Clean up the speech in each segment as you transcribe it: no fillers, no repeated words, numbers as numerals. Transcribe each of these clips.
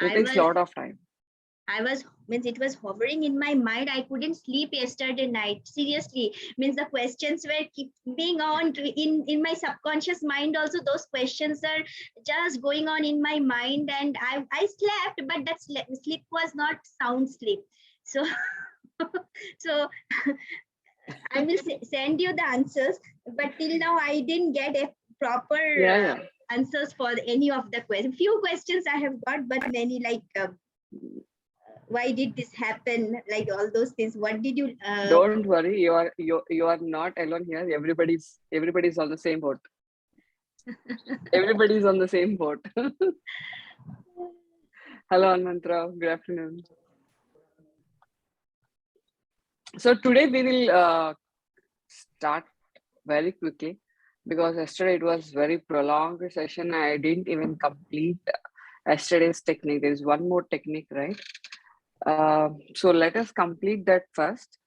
It takes a lot of time. It was hovering in my mind. I couldn't sleep yesterday night. Seriously, means the questions were keeping on in my subconscious mind. Also, those questions are just going on in my mind, and I slept, but that sleep was not sound sleep. So, so I will send you the answers, but till now I didn't get a proper answers for any of the questions. Few questions I have got, but many like. Why did this happen, like all those things? What did you Don't worry, you are not alone here. Everybody's on the same boat. Everybody's on the same boat. Hello Anmantra, good afternoon. So today we will start very quickly, because yesterday it was very prolonged session. I didn't even complete yesterday's technique. There is one more technique, right? So let us complete that first,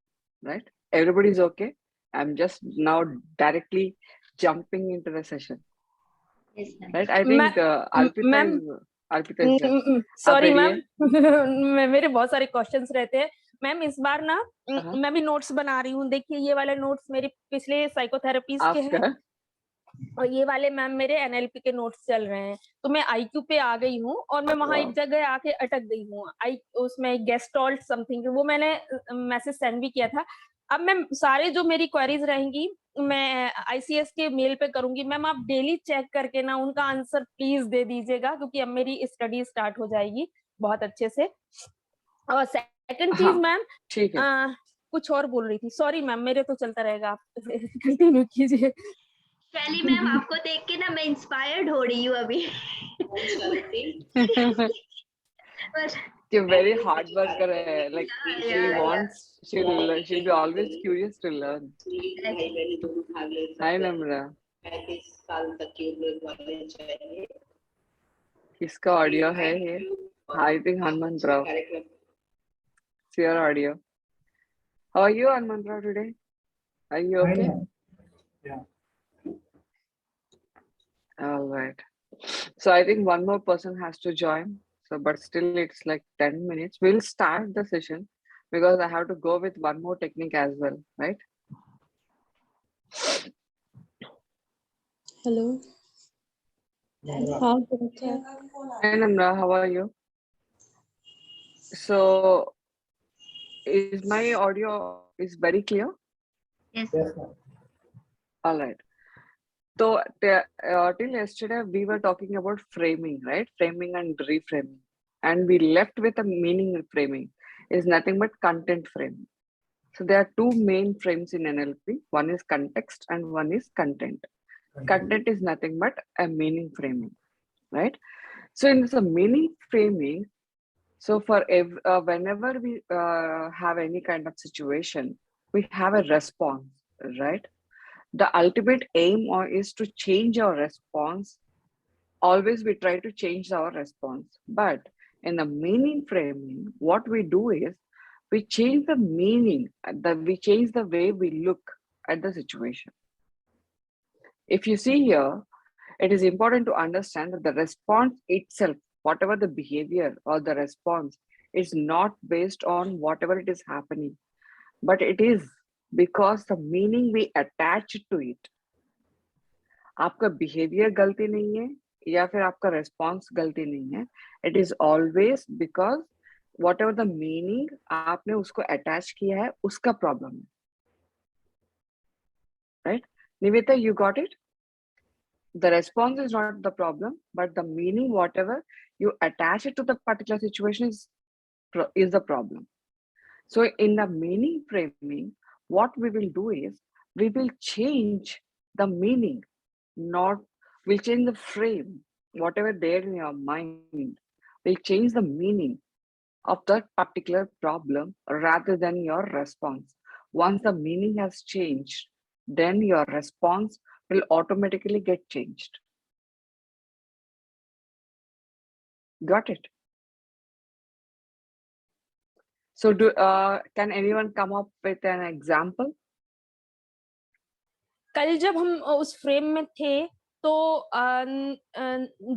right? Everybody's okay. I'm just now directly jumping into the session. Yes, right? I think Arpita is there. Sorry ma'am, मेरे बहुत सारे questions रहते हैं ma'am. इस बार ना मैं भी notes बना रही हूँ. देखिए ये वाले नोट्स मेरे पिछले साइकोथेरेपीज के हैं और ये वाले मैम मेरे एनएलपी के नोट्स चल रहे हैं. तो मैं आईक्यू पे आ गई हूँ और मैं वहां एक जगह आके अटक गई हूँ. उसमें गेस्टॉल्ट समथिंग वो मैंने मैसेज सेंड भी किया था. अब मैं सारे जो मेरी क्वेरीज रहेंगी मैं आईसीएस के मेल पे करूंगी. मैम आप डेली चेक करके ना उनका आंसर प्लीज दे दीजिएगा, क्योंकि अब मेरी स्टडी स्टार्ट हो जाएगी बहुत अच्छे से. और सेकंड चीज मैम, कुछ और बोल रही थी. सॉरी मैम, मेरे तो चलता रहेगा, आप कंटिन्यू कीजिए. शैली मैम, आपको देख के ना मैं इंस्पायर्ड हो रही हूँ अभी. She's very hard worker. Like she'll be always curious to learn. Hi Namra. किसका ऑडियो है ये? I think Hanmant Rao. It's your audio. How are you, Hanmant Rao, today? Are you okay? Yeah. All right. So I think one more person has to join. So, but still it's like 10 minutes. We'll start the session because I have to go with one more technique as well, right? Hello. Hi Namra, how are you? So, is my audio is very clear? Yes. All right. So till yesterday we were talking about framing, right? Framing and reframing, and we left with a meaning framing is nothing but content framing. So there are two main frames in NLP. One is context and one is content. Content is nothing but a meaning framing, right? So in this meaning framing, so for whenever we have any kind of situation, we have a response, right? The ultimate aim is to change our response. Always we try to change our response. But in the meaning framing, what we do is we change the meaning, we change the way we look at the situation. If you see here, it is important to understand that the response itself, whatever the behavior or the response, is not based on whatever it is happening, but it is because the meaning we attach to it. आपका behavior गलती नहीं है या फिर आपका response गलती नहीं है. It is always because whatever the meaning आपने उसको attach किया है उसका problem है. Right? Nivita, you got it? The response is not the problem, but the meaning, whatever you attach it to the particular situation is the problem. So in the meaning framing, what we will do is we will change the meaning, we'll change the frame, whatever there in your mind, we'll change the meaning of that particular problem rather than your response. Once the meaning has changed, then your response will automatically get changed. Got it? So can anyone come up with an example? कल जब हम उस frame में थे तो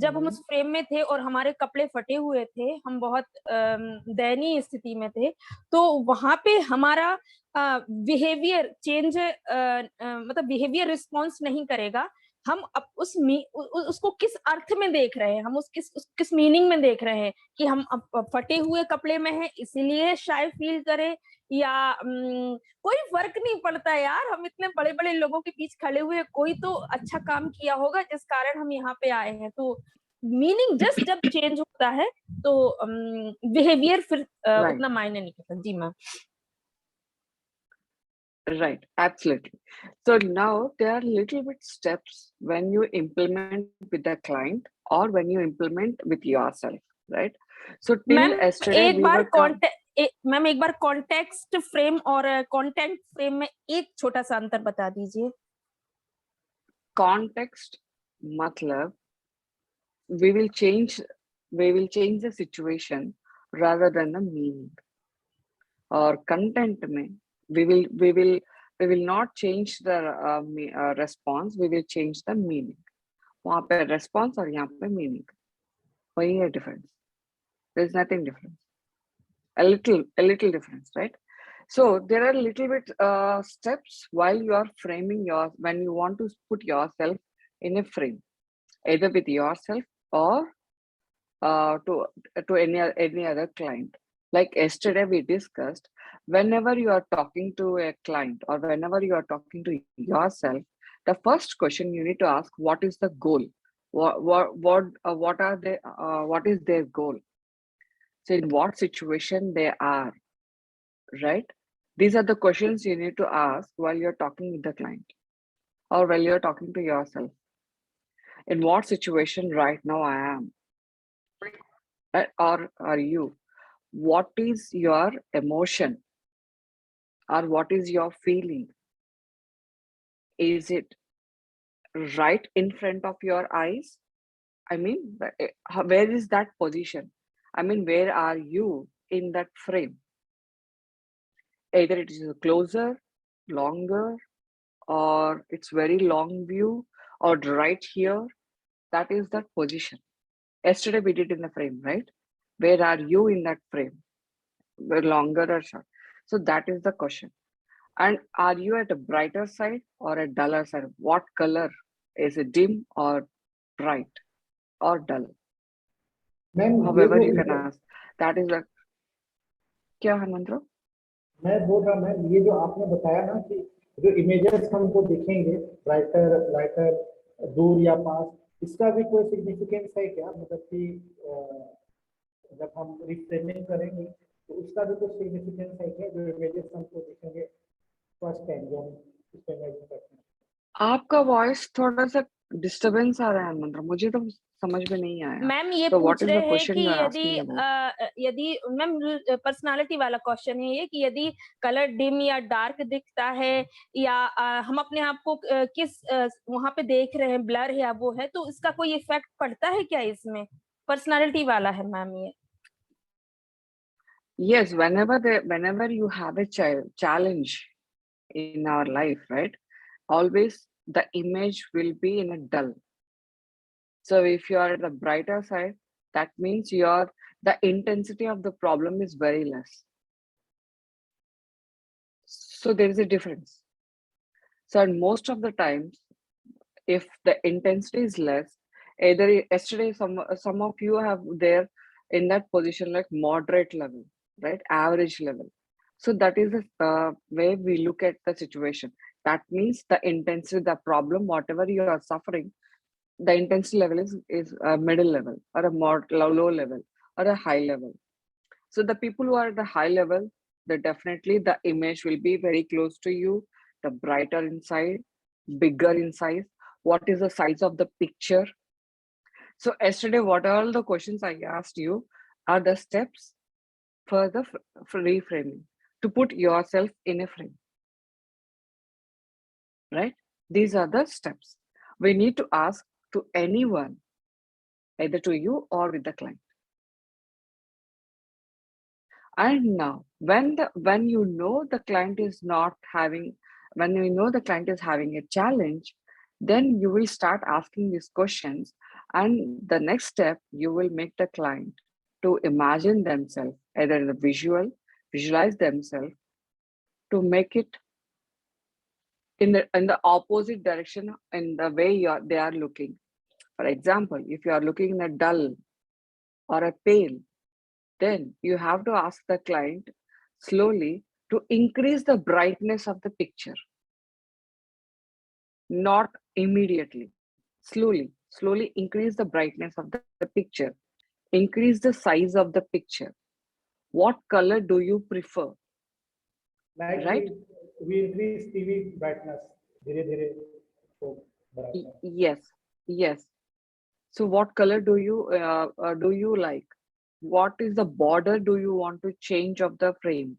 जब हम उस फ्रेम में थे और हमारे कपड़े फटे हुए थे, हम बहुत दयनीय स्थिति में थे, तो वहां पे हमारा बिहेवियर चेंज मतलब बिहेवियर रिस्पॉन्स नहीं करेगा। हम उसको किस अर्थ में देख रहे हैं, हम किस मीनिंग में देख रहे हैं कि हम अब फटे हुए कपड़े में हैं इसीलिए शाय फील करें, या कोई फर्क नहीं पड़ता यार। हम इतने बड़े बड़े लोगों के बीच खड़े हुए, कोई तो अच्छा काम किया होगा जिस कारण हम यहाँ पे आए हैं। तो मीनिंग जस्ट जब चेंज होता है तो बिहेवियर फिर उतना मायने नहीं करता। जी ma'am. Right, absolutely. So now there are little bit steps when you implement with the client or when you implement with yourself, right? So till yesterday we were ma'am एक बार context frame और content frame में एक छोटा सा अंतर बता दीजिए। Context मतलब we will change the situation rather than the meaning. Or content में we will not change the response, we will change the meaning. वहाँ पे response और यहाँ पे meaning, वही है difference. There's nothing different. A little difference, right? So there are little bit steps while you are framing when you want to put yourself in a frame, either with yourself or to any other client. Like yesterday we discussed, whenever you are talking to a client or whenever you are talking to yourself, the first question you need to ask, what is the goal? What is their goal? So in what situation they are, right? These are the questions you need to ask while you're talking with the client or while you're talking to yourself. In what situation right now I am? Or are you? What is your emotion? Or what is your feeling? Is it right in front of your eyes? I mean, where is that position? I mean, where are you in that frame? Either it is closer, longer, or it's very long view, or right here. That is that position. Yesterday we did in the frame, right? Where are you in that frame? Longer or short? So that is the question. And are you at a brighter side or a duller side? What color? Is it dim or bright or dull? However you can ask. That is the क्या है मंत्रो? मैं बोल रहा ma'am, ये जो आपने बताया ना कि जो इमेजेस हमको दिखेंगे ब्राइटर लाइटर दूर या पास, इसका भी कोई सिग्निफिकेंस है क्या? मतलब कि जब हम रिफ्रेमिंग करेंगे तो उसका भी कोई सिग्निफिकेंस है क्या? जो इमेजेस हमको दिखेंगे फर्स्ट टाइम जो हम इस पे इमेजिन करते हैं। आपका वॉइस थोड़ा सा डिस्टरबेंस आ रहा है मंत्र, मुझे तो समझ में नहीं आया। मैम ये तो पूछ रहे हैं कि यदि मैम पर्सनालिटी वाला क्वेश्चन है ये कि यदि कलर डिम या डार्क दिखता है या हम अपने आप को किस वहां पे देख रहे हैं, ब्लर या वो है, तो इसका कोई इफेक्ट पड़ता है क्या इसमें? पर्सनालिटी वाला है मैम ये। Yes, whenever you have a challenge in our life, right? Always the image will be in a dull. So if you are at the brighter side, that means the intensity of the problem is very less. So there is a difference. So most of the times, if the intensity is less, either yesterday some of you have there in that position like moderate level, right? Average level. So that is the way we look at the situation. That means the intensity, the problem, whatever you are suffering, the intensity level is a middle level or a low level or a high level. So the people who are at the high level, definitely the image will be very close to you, the brighter inside, bigger in size. What is the size of the picture? So yesterday, what are all the questions I asked you are the steps for the reframing, to put yourself in a frame, right? These are the steps we need to ask to anyone, either to you or with the client. And now, when you know the client is having a challenge, Then you will start asking these questions, and the next step, you will make the client to imagine themselves, either in the visualize themselves, to make it in the opposite direction in the way they are looking. For example, if you are looking in a dull or a pale, then you have to ask the client slowly to increase the brightness of the picture, not immediately. Slowly increase the brightness of the picture, increase the size of the picture. What color do you prefer? Like Right? we increase TV brightness, धीरे धीरे तो बढ़ाते हैं. Yes. So what color do you like? What is the border do you want to change of the frame?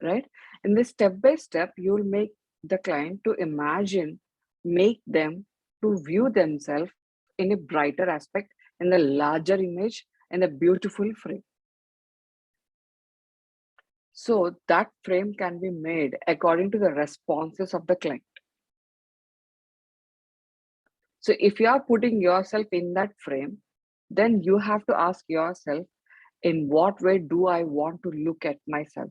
Right? In this step by step, you will make the client to imagine, make them to view themselves in a brighter aspect, in the larger image, in a beautiful frame. So that frame can be made according to the responses of the client. So if you are putting yourself in that frame, then you have to ask yourself, in what way do I want to look at myself?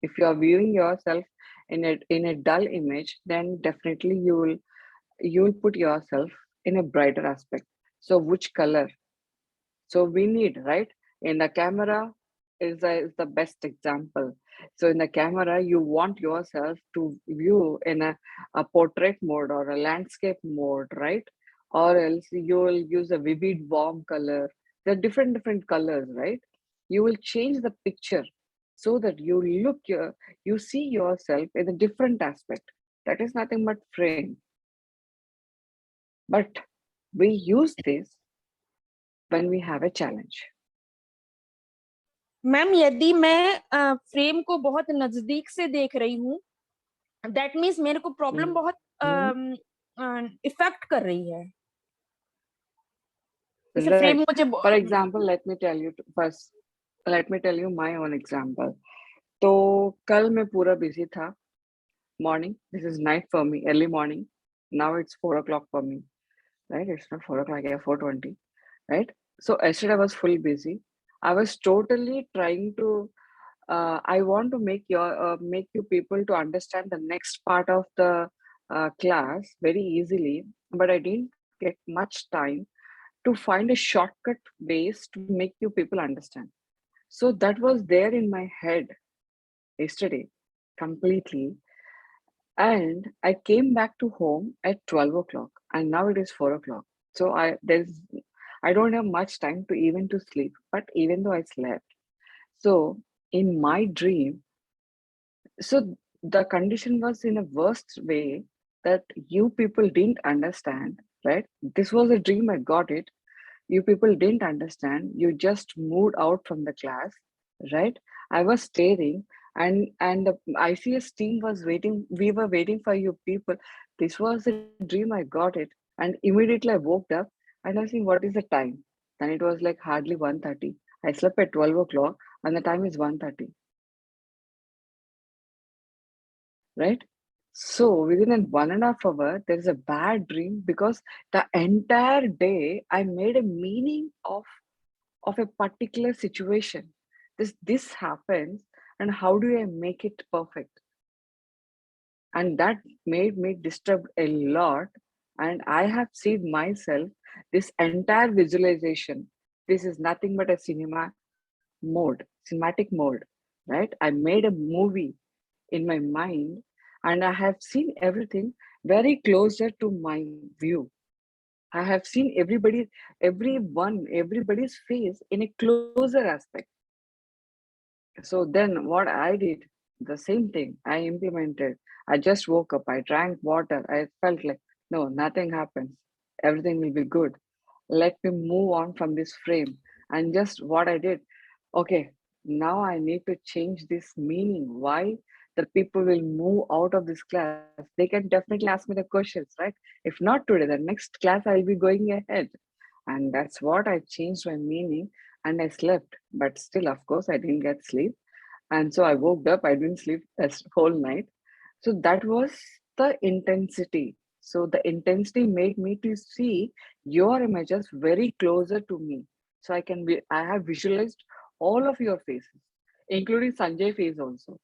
If you are viewing yourself in a dull image, then definitely you will put yourself in a brighter aspect. So which color? So we need, right? In the camera is the best example. So in the camera, you want yourself to view in a portrait mode or a landscape mode, right? Or else you will use a vivid warm color. There are different colors, right? You will change the picture so that you see yourself in a different aspect. That is nothing but frame. But we use this when we have a challenge. Ma'am यदि मैं frame को बहुत नजदीक से देख रही हूँ, that means मेरे को प्रॉब्लम बहुत इफेक्ट कर रही है. जैसे फ्रेम मुझे For example, let me tell you my own example. तो कल मैं पूरा busy था. Morning, this is night for me, early morning. Now it's 4 o'clock for me, right? It's not 4 o'clock, yeah, 4:20, right? So yesterday I was full busy. I was totally trying to I want to make you people to understand the next part of the class very easily, but I didn't get much time to find a shortcut ways to make you people understand. So that was there in my head yesterday completely, and I came back to home at 12 o'clock, and now it is 4 o'clock. So I don't have much time to even to sleep, but even though I slept, so in my dream, so the condition was in a worst way that you people didn't understand, right? This was a dream, I got it. You people didn't understand. You just moved out from the class, right? I was staring, and the ICS team was waiting. We were waiting for you people. This was a dream, I got it. And immediately I woke up and I was saying, what is the time? Then it was like hardly 1:30. I slept at 12 o'clock and the time is 1:30. Right? So within a 1.5 hour, there is a bad dream because the entire day I made a meaning of a particular situation. This happens, and how do I make it perfect? And that made me disturbed a lot. And I have seen myself this entire visualization. This is nothing but a cinematic mode, right? I made a movie in my mind, and I have seen everything very closer to my view. I have seen everybody's face in a closer aspect. So then what I did, the same thing I implemented. I just woke up, I drank water. I felt like, no, nothing happens. Everything will be good. Let me move on from this frame. And just what I did, okay, now I need to change this meaning. Why the people will move out of this class? They can definitely ask me the questions, right? If not today, the next class I'll be going ahead. And that's what I changed my meaning, and I slept. But still, of course, I didn't get sleep. And so I woke up, I didn't sleep this whole night. So that was the intensity. So the intensity made me to see your images very closer to me. So I have visualized all of your faces, including Sanjay face also.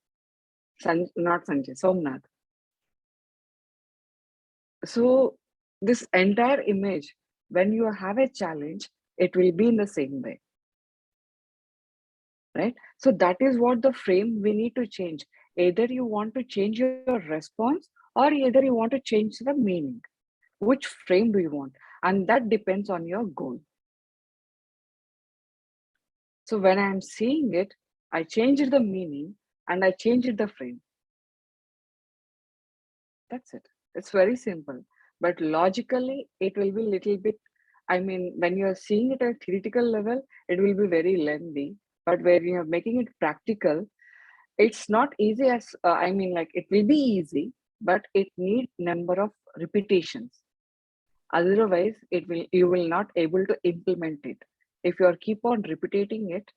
Not Sanjay, Somnath. So this entire image, when you have a challenge, it will be in the same way, right? So that is what the frame we need to change. Either you want to change your response, or either you want to change the meaning. Which frame do you want? And that depends on your goal. So when I'm seeing it, I changed the meaning and I changed the frame. That's it. It's very simple. But logically, it will be little bit, I mean, when you're seeing it at theoretical level, it will be very lengthy. But when you're making it practical, it's not easy as, I mean, like it will be easy, but it needs number of repetitions. Otherwise, you will not able to implement it. If you are keep on repeating it,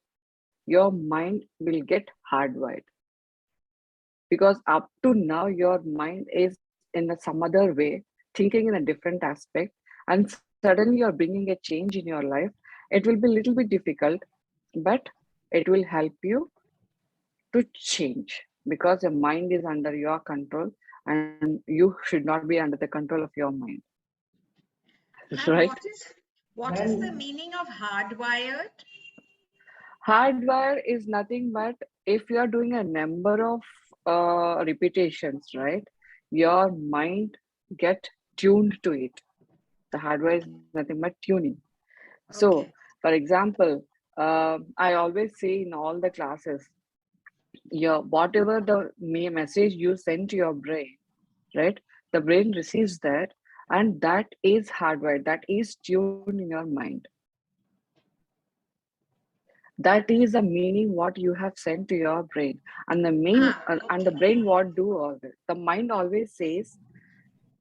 your mind will get hardwired. Because up to now, your mind is in some other way, thinking in a different aspect, and suddenly you're bringing a change in your life. It will be a little bit difficult, but it will help you to change because your mind is under your control and you should not be under the control of your mind. And Right? what is the meaning of hardwired? Hardwire is nothing but if you are doing a number of repetitions, right? Your mind get tuned to it. The hardware is nothing but tuning. So, Okay. for example, I always say in all the classes, whatever the message you send to your brain, right? The brain receives that, and that is hardwired. That is tuned in your mind. That is the meaning what you have sent to your brain, and the and the brain what do all this. The mind always says,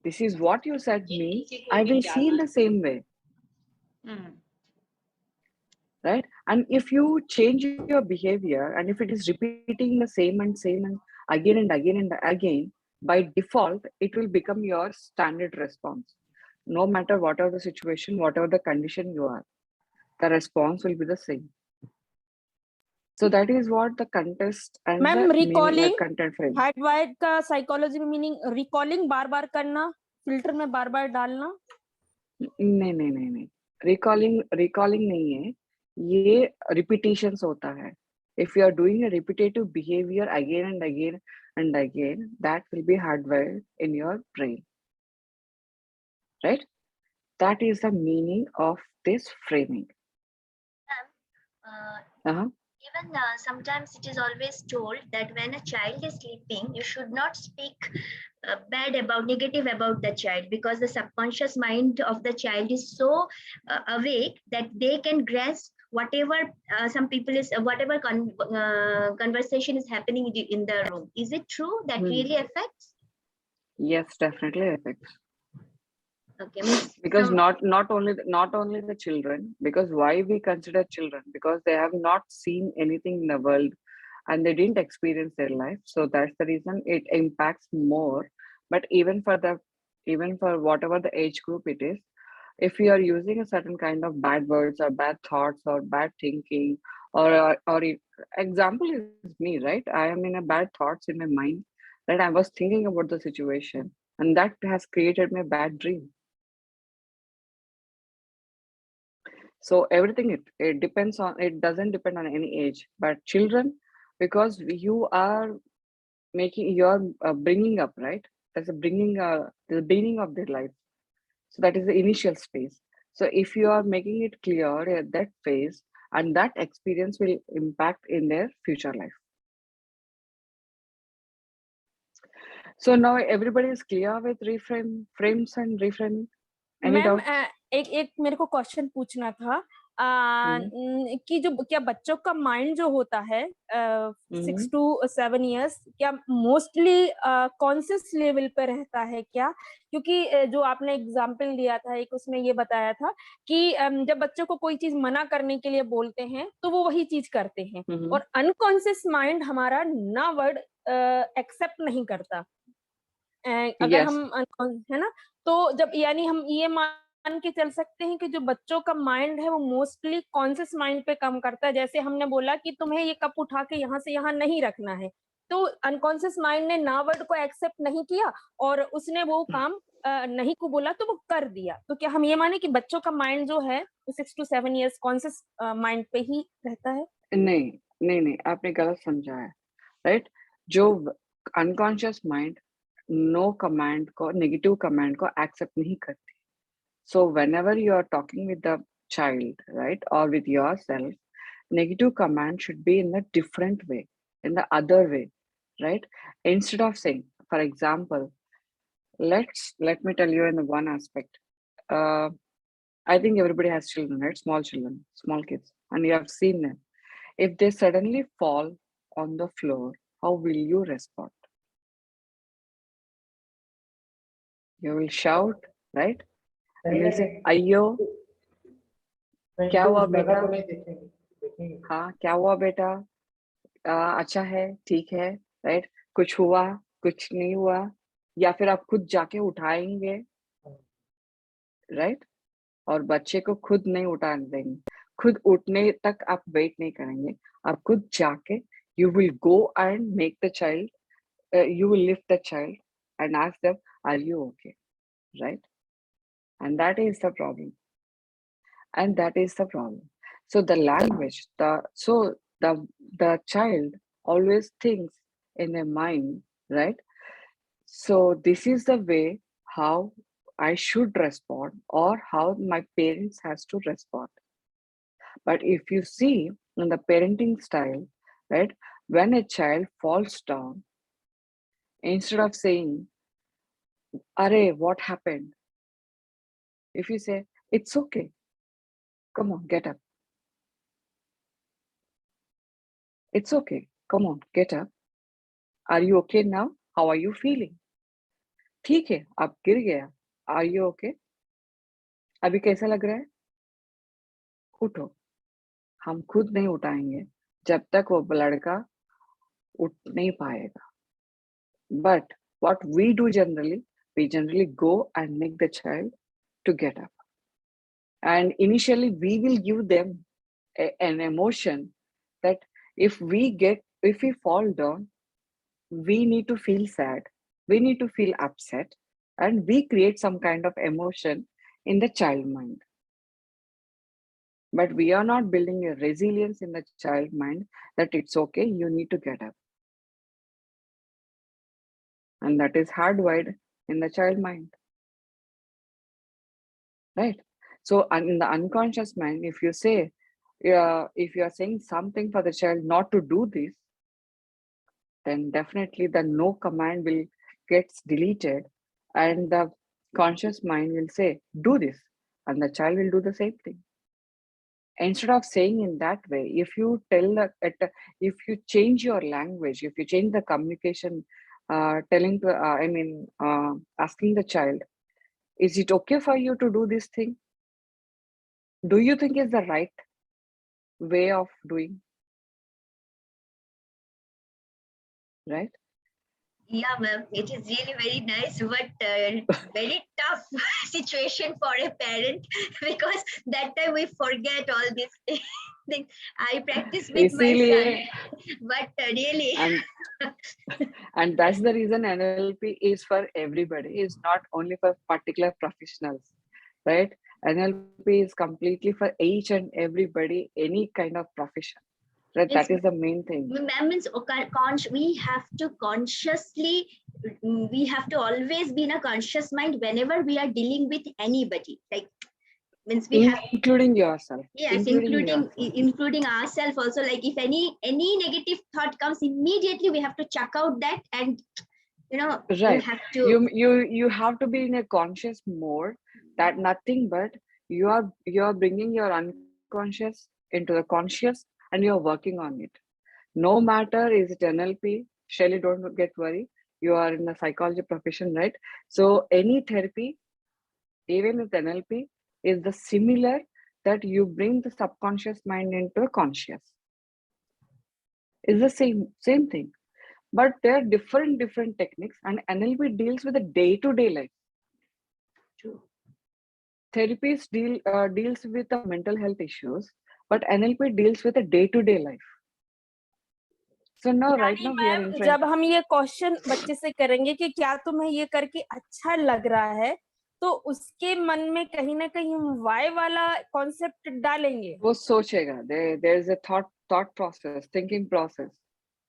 "This is what you said me. I will see in the same way." Right? And if you change your behavior, and if it is repeating the same and again and again and again, by default, it will become your standard response. No matter whatever the situation, whatever the condition you are, the response will be the same. So that is what the context and ma'am the recalling content frame. Hardwired का psychology में meaning recalling बार बार करना, filter में बार बार डालना. नहीं, recalling नहीं है, ये repetitions होता है. If you are doing a repetitive behavior again and again and again, that will be hardwired in your brain, right? That is the meaning of this framing. Even sometimes it is always told that when a child is sleeping, you should not speak negative about the child, because the subconscious mind of the child is so awake that they can grasp whatever whatever conversation is happening in the room. Is it true that really affects? Yes, definitely affects. Okay, because not only the children, because why we consider children, because they have not seen anything in the world and they didn't experience their life, so that's the reason it impacts more. But even for whatever the age group it is, if you are using a certain kind of bad words or bad thoughts or bad thinking, or example is me, right? I am in a bad thoughts in my mind, that I was thinking about the situation, and that has created my bad dream. So everything it depends on, it doesn't depend on any age, but children, because you are you're bringing up, right? That's the beginning of their life. So that is the initial space. So if you are making it clear at that phase, and that experience will impact in their future life. So now everybody is clear with frames and reframing. Ma'am एक मेरे को question पूछना था कि जो क्या बच्चों का माइंड जो होता है 6 to 7 years, क्या मोस्टली कॉन्शियस लेवल पे रहता है क्या? क्योंकि जो आपने एग्जांपल दिया था एक, उसमें ये बताया था कि जब बच्चों को कोई चीज मना करने के लिए बोलते हैं तो वो वही चीज करते हैं, और अनकॉन्शियस माइंड हमारा ना वर्ड एक्सेप्ट नहीं करता. अगर Yes. हम है ना, तो जब यानी हम ये मान के चल सकते हैं कि जो बच्चों का माइंड है वो मोस्टली कॉन्शियस माइंड पे काम करता है। जैसे हमने बोला कि तुम्हें ये कप उठा के यहाँ से यहाँ नहीं रखना है, तो अनकॉन्शियस माइंड ने ना वर्ड को एक्सेप्ट नहीं किया और उसने वो काम नहीं को बोला तो वो कर दिया। तो क्या हम ये माने कि बच्चों का माइंड जो है 6 to 7 years कॉन्शियस माइंड पे ही रहता है? नहीं नहीं नहीं, आपने गलत समझा है, राइट? जो अनकॉन्शियस माइंड नो कमांड को, नेगेटिव कमांड को एक्सेप्ट नहीं करती. So whenever you are talking with the child, right, or with yourself, negative command should be in a different way, in the other way, right? Instead of saying, for example, let me tell you in the one aspect. I think everybody has children, right? Small children, small kids, and you have seen them. If they suddenly fall on the floor, how will you respond? You will shout, right? And you'll say, "Ayyo, क्या हुआ बेटा? हाँ, क्या हुआ बेटा? अच्छा है, ठीक है, राइट? कुछ हुआ, कुछ नहीं हुआ?" या फिर आप खुद जाके उठाएंगे, राइट? और बच्चे को खुद नहीं उठाने देंगे, खुद उठने तक आप वेट नहीं करेंगे, आप खुद जाके you will go and make the child, you will lift the child and ask them, "Are you okay?" Right? And that is the problem. And that is the problem. So the language, the child always thinks in their mind, right? So this is the way how I should respond or how my parents has to respond. But if you see in the parenting style, right, when a child falls down, instead of saying, "Arey, what happened?" If you say, "It's okay, come on, get up. It's okay, come on, get up. Are you okay now? How are you feeling?" ठीक है, आप गिर गया. Are you okay? अभी कैसा लग रहा है? उठो. हम खुद नहीं उठाएंगे जब तक वो लड़का उठ नहीं पाएगा. But what we do generally, we generally go and make the child to get up. And initially we will give them an emotion that if we fall down, we need to feel sad, we need to feel upset, and we create some kind of emotion in the child mind. But we are not building a resilience in the child mind that it's okay, you need to get up. And that is hardwired in the child mind. Right? So in the unconscious mind, if you say, if you are saying something for the child not to do this, then definitely the no command will gets deleted and the conscious mind will say, "Do this," and the child will do the same thing. Instead of saying in that way, if you tell if you change your language, if you change the communication, telling to asking the child, "Is it okay for you to do this thing? Do you think it's the right way of doing?" Right? Yeah, ma'am, it is really very nice, but very tough situation for a parent because that time we forget all these things. I practice with my son, but really. And that's the reason NLP is for everybody. It's not only for particular professionals, right? NLP is completely for each and everybody, any kind of profession. Right? That is the main thing. Means we have to consciously, we have to always be in a conscious mind whenever we are dealing with anybody. Like, means we have, including yourself. Yes, including ourselves also. Like if any negative thought comes, immediately we have to check out that, and right, you have to you have to be in a conscious mode, that nothing but you are bringing your unconscious into the conscious and you are working on it. No matter is it NLP, Shelly, don't get worried. You are in the psychology profession, right? So any therapy, even with NLP, is the similar that you bring the subconscious mind into the conscious. It's the same thing. But there are different techniques, and NLP deals with the day-to-day life. True. Therapies deals with the mental health issues, but NLP deals with the day-to-day life. So now right now we are in जब हम ये question बच्चे से करेंगे कि क्या तुम्हें ये करके अच्छा लग रहा है, तो उसके मन में कहीं ना कहीं हम वाई वाला कॉन्सेप्ट डालेंगे. वो सोचेगा. There is a thought process, thinking process.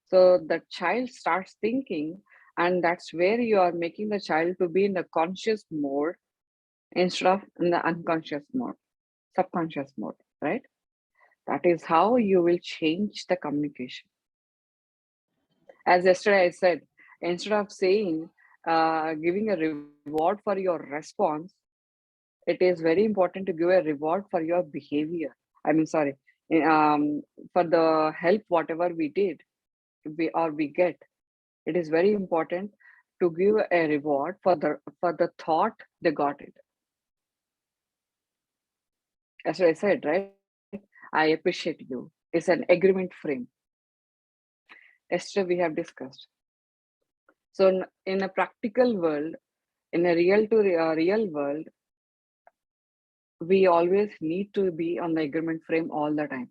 So the child starts thinking, and that's where you are making the child to be in the conscious mode instead of in the unconscious mode, subconscious mode, right? That is how you will change the communication. As yesterday I said, instead of saying, giving a reward for your response, it is very important to give a reward for your behavior. I mean, sorry, for the help, whatever we did, we get. It is very important to give a reward for the thought they got it. As I said, right? I appreciate you. It's an agreement frame. Yesterday we have discussed. So in a practical world, in a real world, we always need to be on the agreement frame all the time.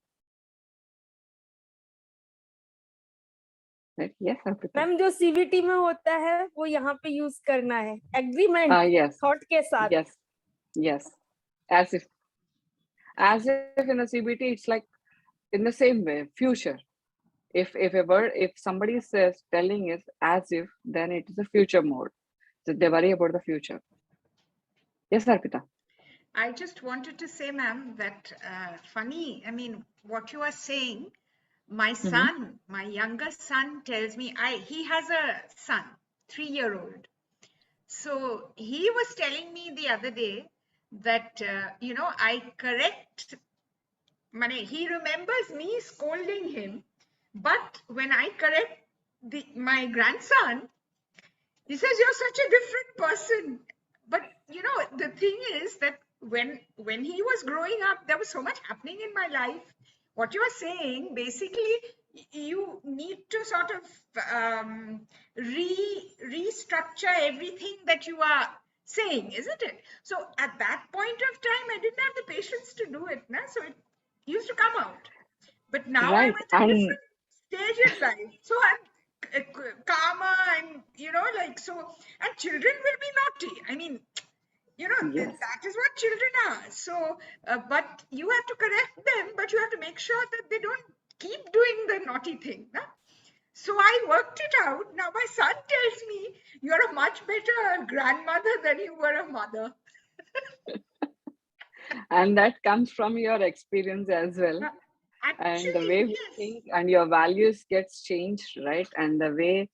Right? Yes, Arpita. Ma'am जो CVT में होता है वो यहाँ पे use करना है agreement Yes. Thought के साथ. Yes. As if in a CBT, it's like in the same way, future. If somebody says telling is as if, then it is a future mode. So they worry about the future. Yes, Arpita. I just wanted to say, ma'am, that funny, I mean, what you are saying, my son, my younger son tells me, he has a son, 3-year-old. So he was telling me the other day that, I correct, he remembers me scolding him, but when I correct my grandson, he says, you're such a different person. But, the thing is that when he was growing up, there was so much happening in my life. What you are saying, basically, you need to sort of restructure everything that you are saying, isn't it? So at that point of time, I didn't have the patience to do it. So it used to come out. But now Right. I'm at a different stage in life. So I'm calmer and, so, and children will be naughty. I mean, Yes. that is what children are. So, but you have to correct them, but you have to make sure that they don't keep doing the naughty thing. So I worked it out. Now my son tells me, you're a much better grandmother than you were a mother. And that comes from your experience as well. Actually, and the way we yes. think and your values gets changed, right? And the way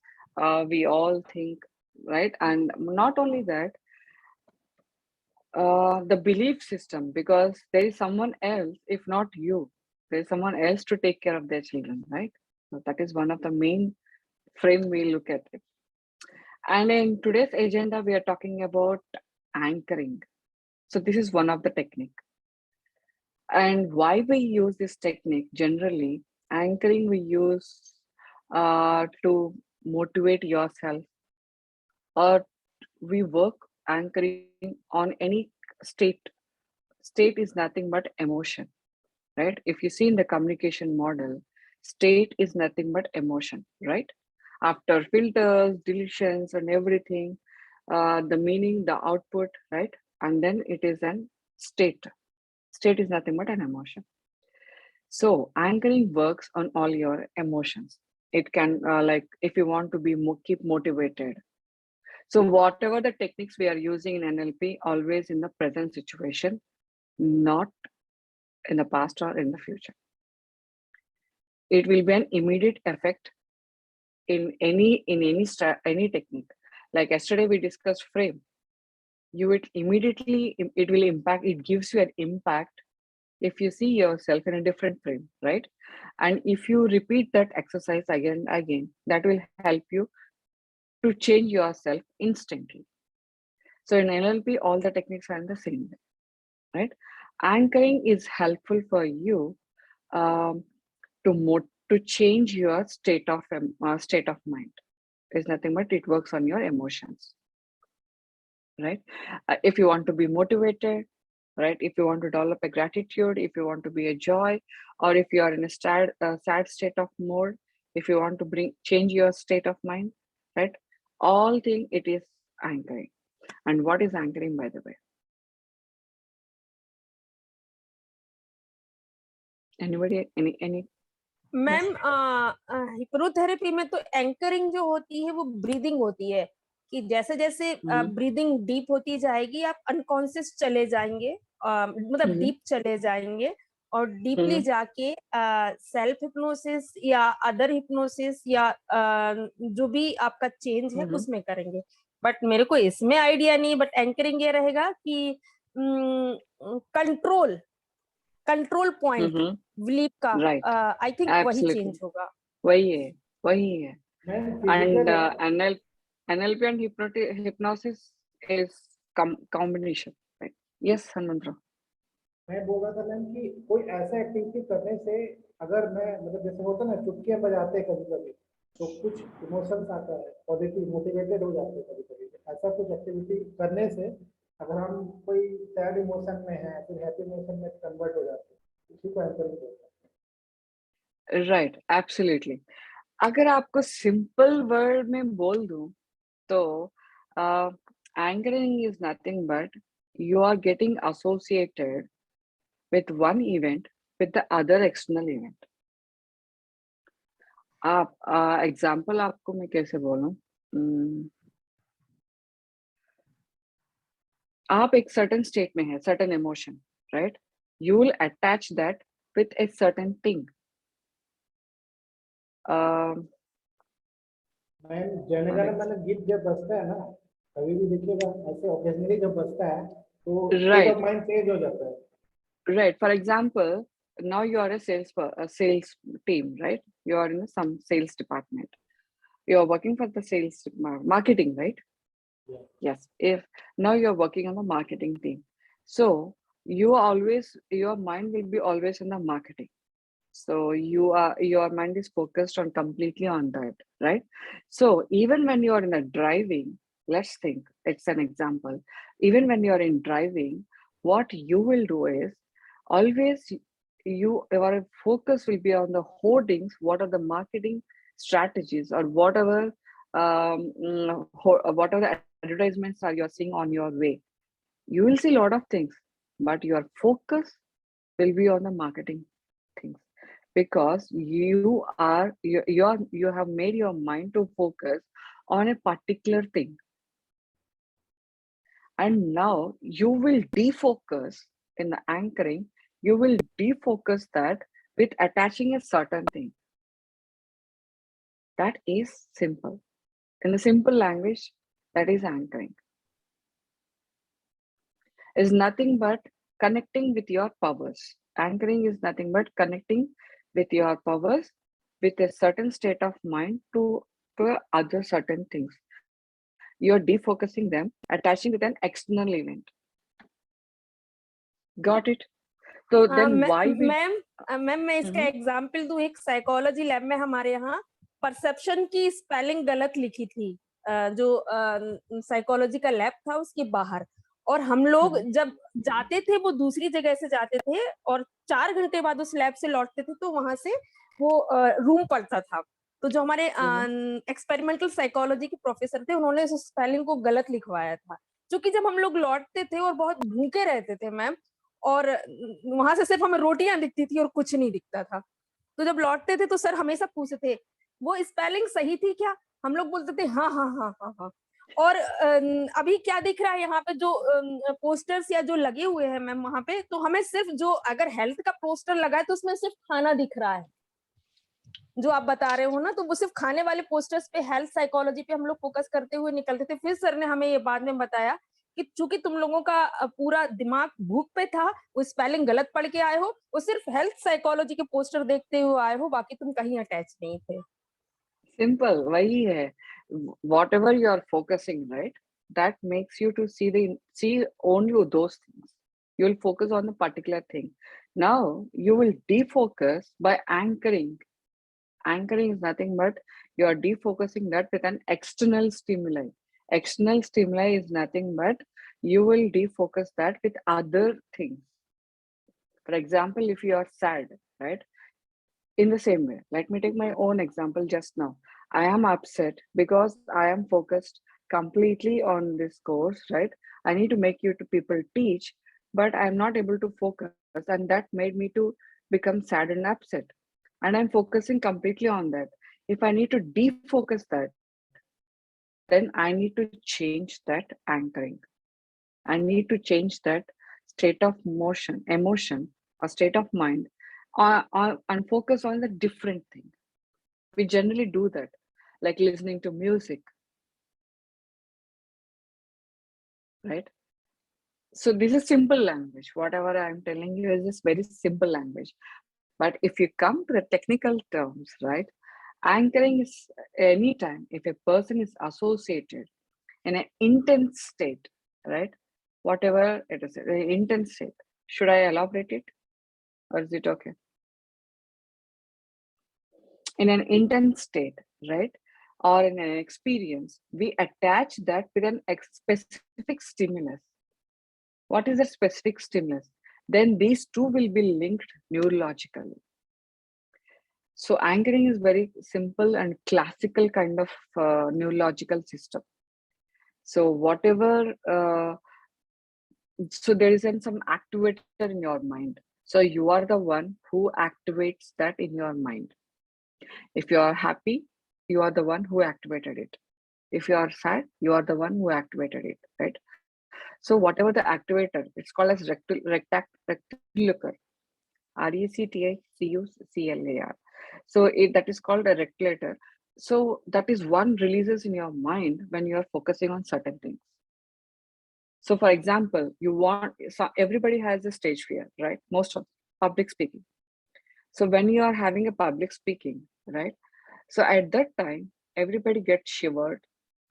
we all think, right? And not only that, the belief system, because there is someone else, if not you, there is someone else to take care of their children, right? So that is one of the main frame we look at it. And in today's agenda, we are talking about anchoring. So this is one of the technique. And why we use this technique generally, anchoring we use to motivate yourself, or we work anchoring on any state. State is nothing but emotion, right? If you see in the communication model, state is nothing but emotion, right? After filters, deletions, and everything, the meaning, the output, right? And then it is an state. State is nothing but an emotion. So anchoring works on all your emotions. It can like if you want to be keep motivated. So whatever the techniques we are using in NLP, always in the present situation, not in the past or in the future. It will be an immediate effect in any technique. Like yesterday we discussed frame. You will immediately, it will impact, it gives you an impact if you see yourself in a different frame, right? And if you repeat that exercise again and again, that will help you to change yourself instantly. So in NLP, all the techniques are in the same way, right? Anchoring is helpful for you to change your state of mind. is nothing but it works on your emotions, right? If you want to be motivated, right? If you want to develop a gratitude, if you want to be a joy, or if you are in a sad state of mood, if you want to change your state of mind, right? All thing it is anchoring. And what is anchoring, by the way? Anybody? Any? Ma'am hypnotherapy में तो anchoring जो होती है वो breathing होती है, कि जैसे जैसे ब्रीदिंग डीप होती जाएगी आप अनकॉन्शियस चले जाएंगे, मतलब डीप चले जाएंगे और डीपली जाके सेल्फ हिप्नोसिस या अदर हिप्नोसिस या जो भी आपका चेंज है उसमें करेंगे. बट मेरे को इसमें आइडिया नहीं, बट एंकरिंग ये रहेगा कि कंट्रोल पॉइंट बिलीव का, आई थिंक वही चेंज होगा. वही है. And NLP and hypnosis is combination, right? Yes, Hanmantra. मैं बोल रहा था मैम कि कोई ऐसा एक्टिविटी करने से अगर मैं मतलब जैसे होता ना चुटकियां बजाते हैं कभी कभी तो कुछ इमोशंस आता है, पॉजिटिव मोटिवेटेड हो जाते हैं कभी कभी, ऐसा कुछ एक्टिविटी करने से अगर हम कोई सैड इमोशन में है फिर हैप्पी इमोशन में कन्वर्ट हो जाते हैं, इसी को एंकरिंग बोलते हैं. Right, absolutely. अगर आपको सिंपल वर्ड में बोल दूं तो anchoring is nothing but you are getting associated with one event with the other external event. आप एग्जाम्पल आपको मैं कैसे बोलूं, आप एक सर्टन स्टेट में है, certain emotion, right? You will attach that with a certain thing. General मन गीत जब बजता है ना, कभी भी देखिएगा ऐसे ओकेजनली जब बजता है तो राइट, माइंड चेंज हो जाता है. Right. For example, now you are a sales team, right? You are in some sales department. You are working for the sales marketing, right? Yeah. Yes. If now you are working on the marketing team, so your mind will be always in the marketing. So your mind is focused on completely on that, right? So even when you are in a driving, let's think it's an example. Even when you are in driving, what you will do is always your focus will be on the hoardings, what are the marketing strategies or whatever whatever the advertisements are you're seeing on your way. You will see a lot of things, but your focus will be on the marketing things because you have made your mind to focus on a particular thing, and now you will defocus in the anchoring. You will defocus that with attaching a certain thing. That is simple. In the simple language, that is anchoring. Is nothing but connecting with your powers. Anchoring is nothing but connecting with your powers with a certain state of mind to other certain things. You are defocusing them, attaching with an external event. Got it? तो then why we ma'am मैं इसका example दूं. एक psychology lab में हमारे यहाँ perception की spelling गलत लिखी थी, जो साइकोलॉजी का लैब था उसके बाहर, और हम लोग जब जाते थे वो दूसरी जगह से जाते थे और 4 घंटे बाद उस लैब से लौटते थे तो वहां से वो रूम पड़ता था. तो जो हमारे एक्सपेरिमेंटल साइकोलॉजी के प्रोफेसर थे उन्होंने उस स्पेलिंग को गलत लिखवाया था, जो कि जब हम लोग लौटते थे और बहुत भूखे रहते थे मैम, और वहां से सिर्फ हमें रोटियां दिखती थी और कुछ नहीं दिखता था, तो जब लौटते थे तो सर हमेशा पूछते थे वो स्पेलिंग सही थी क्या? हम लोग बोलते थे हाँ हाँ हाँ हाँ हाँ. और अभी क्या दिख रहा है यहाँ पे जो पोस्टर्स या जो लगे हुए हैं मैम वहां पे, तो हमें सिर्फ जो अगर हेल्थ का पोस्टर लगा है तो उसमें सिर्फ खाना दिख रहा है, जो आप बता रहे हो ना, तो वो सिर्फ खाने वाले पोस्टर्स पे हेल्थ साइकोलॉजी पे हम लोग फोकस करते हुए निकलते थे. फिर सर ने हमें ये बाद में बताया कि चूंकि तुम लोगों का पूरा दिमाग भूख पे था, वो स्पेलिंग गलत पढ़ के आए हो, वो सिर्फ हेल्थ साइकोलॉजी के पोस्टर देखते हुए आए हो, बाकी तुम कहीं अटैच नहीं थे. सिंपल वही है. Whatever you are focusing, right, that makes you to see only those things. You will focus on the particular thing. Now you will defocus by anchoring Anchoring is nothing but you are defocusing that with an external stimuli. External stimuli is nothing but you will defocus that with other things. For example, if you are sad, right? In the same way, let me take my own example just now. I am upset because I am focused completely on this course, right? I need to make you to people teach, but I'm not able to focus, and that made me to become sad and upset. And I'm focusing completely on that. If I need to defocus that, then I need to change that anchoring. I need to change that state of motion, emotion, or state of mind, and focus on the different thing. We generally do that, like listening to music, right? So this is simple language. Whatever I'm telling you is just very simple language. But if you come to the technical terms, right? Anchoring is anytime if a person is associated in an intense state, right? Whatever it is, an intense state. Should I elaborate it, or is it okay? In an intense state, right? Or in an experience, we attach that with an specific stimulus. What is a specific stimulus? Then these two will be linked neurologically. So anchoring is very simple and classical kind of neurological system. So whatever, so there is some activator in your mind. So you are the one who activates that in your mind. If you are happy, you are the one who activated it. If you are sad, you are the one who activated it, right? So whatever the activator, it's called as rectilucar, RECTICUCLAR. So that is called a regulator. So that is one releases in your mind when you are focusing on certain things. So for example, everybody has a stage fear, right? Most of public speaking. So when you are having a public speaking, right? So at that time, everybody gets shivered,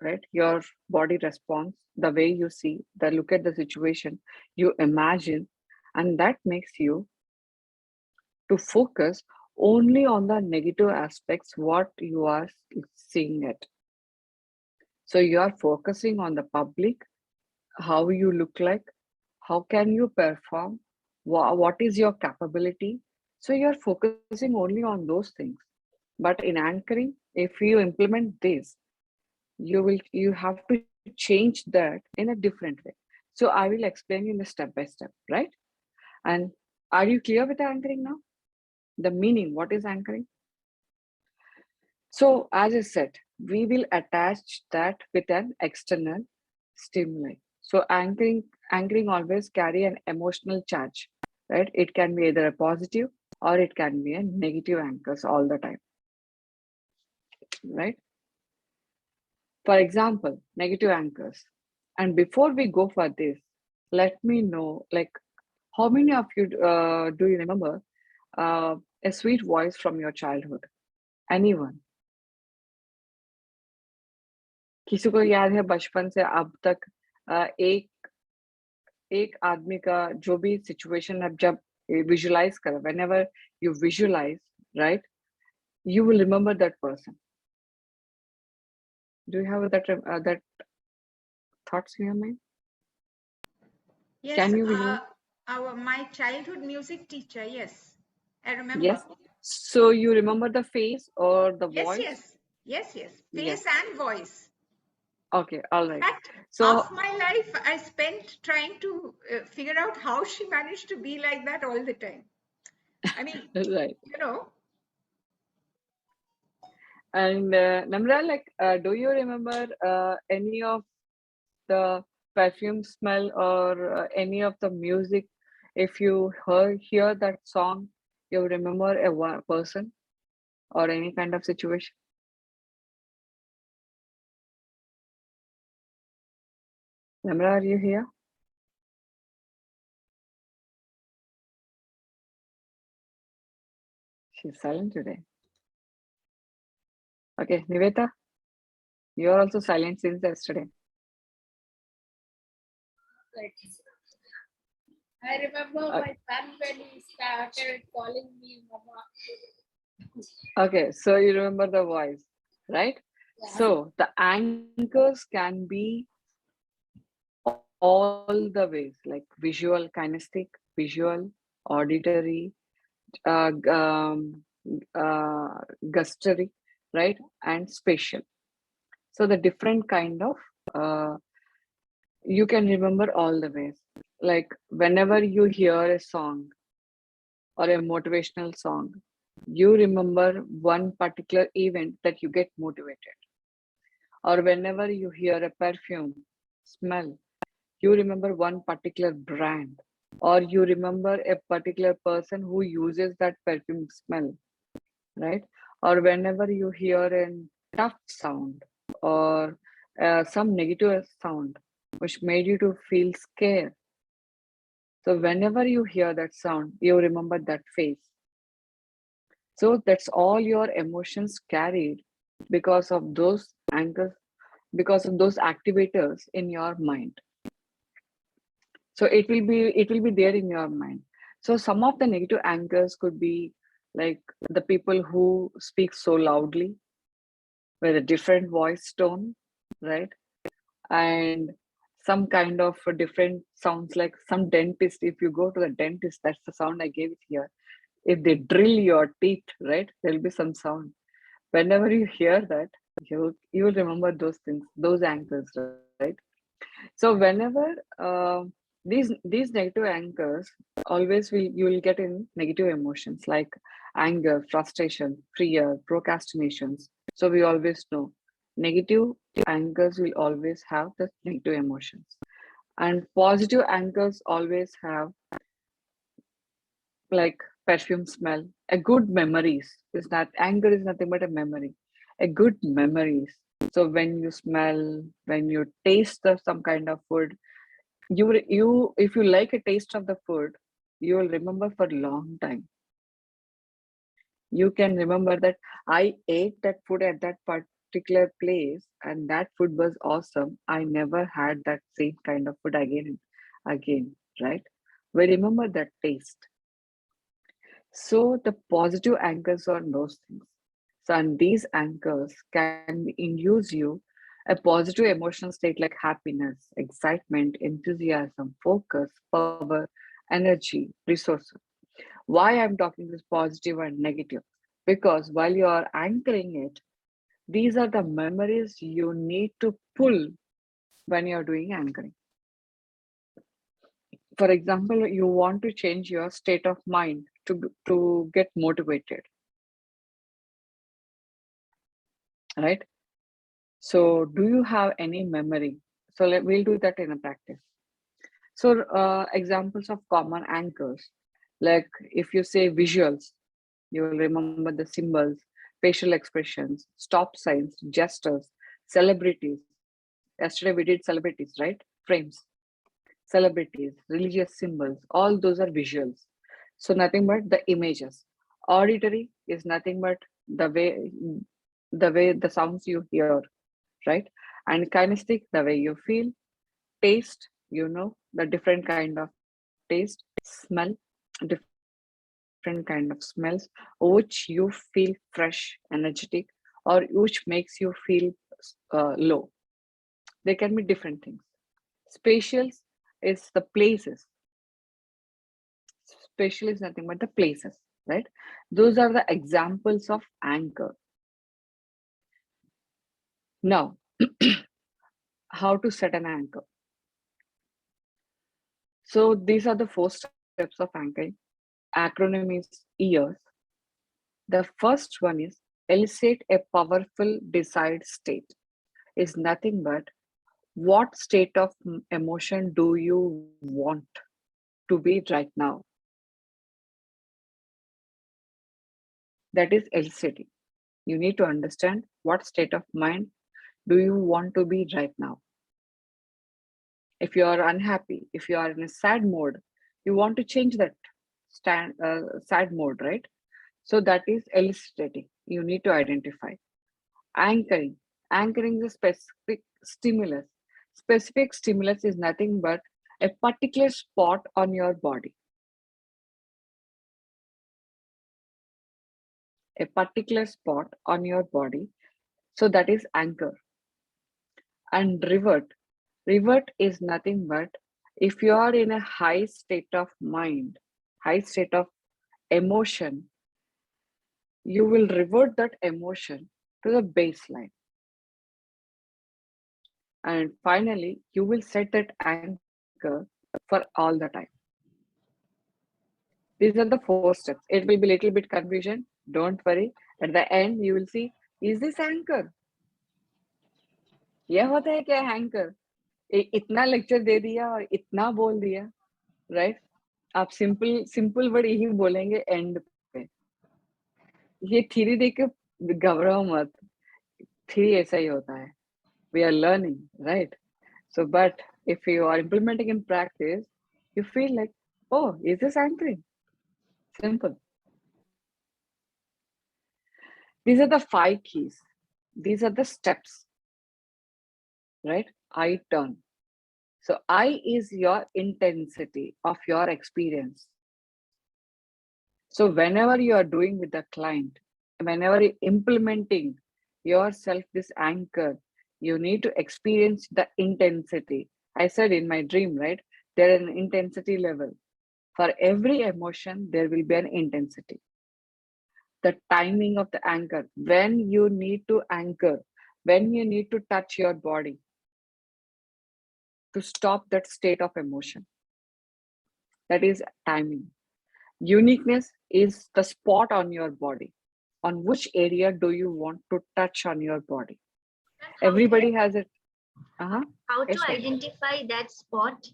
right? Your body responds, the way you see, the look at the situation, you imagine, and that makes you to focus only on the negative aspects, what you are seeing it. So you are focusing on the public, how you look like, how can you perform, what is your capability. So you're focusing only on those things. But in anchoring, if you implement this, you have to change that in a different way. So I will explain you in the step by step, right? And are you clear with the anchoring now? The meaning, what is anchoring? So as I said, we will attach that with an external stimuli. So anchoring always carry an emotional charge, right? It can be either a positive or it can be a negative anchors all the time, right? For example, negative anchors. And before we go for this, let me know, like, how many of you do you remember a sweet voice from your childhood? Anyone? किसी को याद है बचपन से अब तक एक आदमी का जो भी सिचुएशन अब जब विजुलाइज कर whenever you visualize, right, you will remember that person. Do you have that thoughts in your mind? Yes, Can you visualize? my childhood music teacher, yes, I remember. Yes. So you remember the face or the Yes, voice? yes. Face Yes. and voice. Okay, all right. In fact, So half my life I spent trying to figure out how she managed to be like that all the time. I mean, right. you know. And Namra, like, do you remember any of the perfume smell or any of the music? If you hear that song, you remember a person or any kind of situation? Namra, are you here? She's silent today. Okay, Niveta, you are also silent since yesterday. I remember my son when he started calling me Mama. Okay, so you remember the voice, right? Yeah. So the anchors can be all the ways, like visual, kinesthetic, visual, auditory, uh, g- um, gustatory, right? And spatial. So the different kind of uh, you can remember all the ways. Like whenever you hear a song or a motivational song, you remember one particular event that you get motivated. Or whenever you hear a perfume smell, you remember one particular brand. Or you remember a particular person who uses that perfume smell, right? Or whenever you hear a tough sound or some negative sound which made you to feel scared. So whenever you hear that sound, you remember that face. So that's all your emotions carried because of those anchors, because of those activators in your mind. So it will be there in your mind. So some of the negative anchors could be like the people who speak so loudly with a different voice tone, right? And some kind of a different sounds, like some dentist. If you go to the dentist, that's the sound I gave it here. If they drill your teeth, right, there'll be some sound. Whenever you hear that, you will remember those things, those anchors, right? So whenever these negative anchors, always will you will get in negative emotions like anger, frustration, fear, procrastinations. So we always know negative anchors will always have the negative emotions, and positive anchors always have like perfume smell. A good memories is that anger is nothing but a memory. A good memories. So when you smell, when you taste of some kind of food, you if you like a taste of the food, you will remember for a long time. You can remember that I ate that food at that particular place and that food was awesome. I never had that same kind of food again, right? We remember that taste. So the positive anchors on those things. So and these anchors can induce you a positive emotional state like happiness, excitement, enthusiasm, focus, power, energy, resources. Why I'm talking this positive and negative? Because while you are anchoring it, these are the memories you need to pull when you're doing anchoring. For example, you want to change your state of mind to get motivated, right? So, do you have any memory? So, we'll do that in a practice. So, examples of common anchors, like if you say visuals, you will remember the symbols, facial expressions, stop signs, gestures, celebrities. Yesterday we did celebrities, right? Frames, celebrities, religious symbols, all those are visuals. So, nothing but the images. Auditory is nothing but the way the sounds you hear, right? And kinesthetic, the way you feel. Taste, the different kind of taste. Smell, different kind of smells, which you feel fresh, energetic, or which makes you feel low. There can be different things. Spatials is the places. Spatial is nothing but the places, right? Those are the examples of anchor. Now, how to set an anchor? So these are the 4 steps of anchoring. Acronym is EARS. The first one is elicit a powerful desired state. Is nothing but what state of emotion do you want to be right now? That is eliciting. You need to understand what state of mind do you want to be right now. If you are unhappy, if you are in a sad mode, you want to change that sad mode, right? So that is eliciting. You need to identify. Anchoring. Anchoring is a specific stimulus. Specific stimulus is nothing but a particular spot on your body. a particular spot on your body. So that is anchor. And revert is nothing but if you are in a high state of mind, high state of emotion, you will revert that emotion to the baseline. And finally, you will set that anchor for all the time. These are the 4 steps. It will be a little bit confusion. Don't worry. At the end, you will see, is this anchor? यह होता है क्या anchor? इतना lecture दे दिया और इतना बोल दिया, राइट? आप सिंपल वर्ड यही बोलेंगे एंड पे. ये थ्योरी देख के घबराओ मत. थ्योरी ऐसा ही होता है. We are learning, right? So, but if you are implementing in practice, you feel like, oh, is this anchoring? Simple. These are the 5 keys. These are the steps, right? I turn. So I is your intensity of your experience. So whenever you are doing with the client, whenever you're implementing yourself this anchor, you need to experience the intensity. I said in my dream, right? There is an intensity level. For every emotion, there will be an intensity. The timing of the anchor, when you need to anchor, when you need to touch your body to stop that state of emotion. That is timing. Uniqueness is the spot on your body. On which area do you want to touch on your body? Everybody has it. How Yes, to ma'am. identify that spot?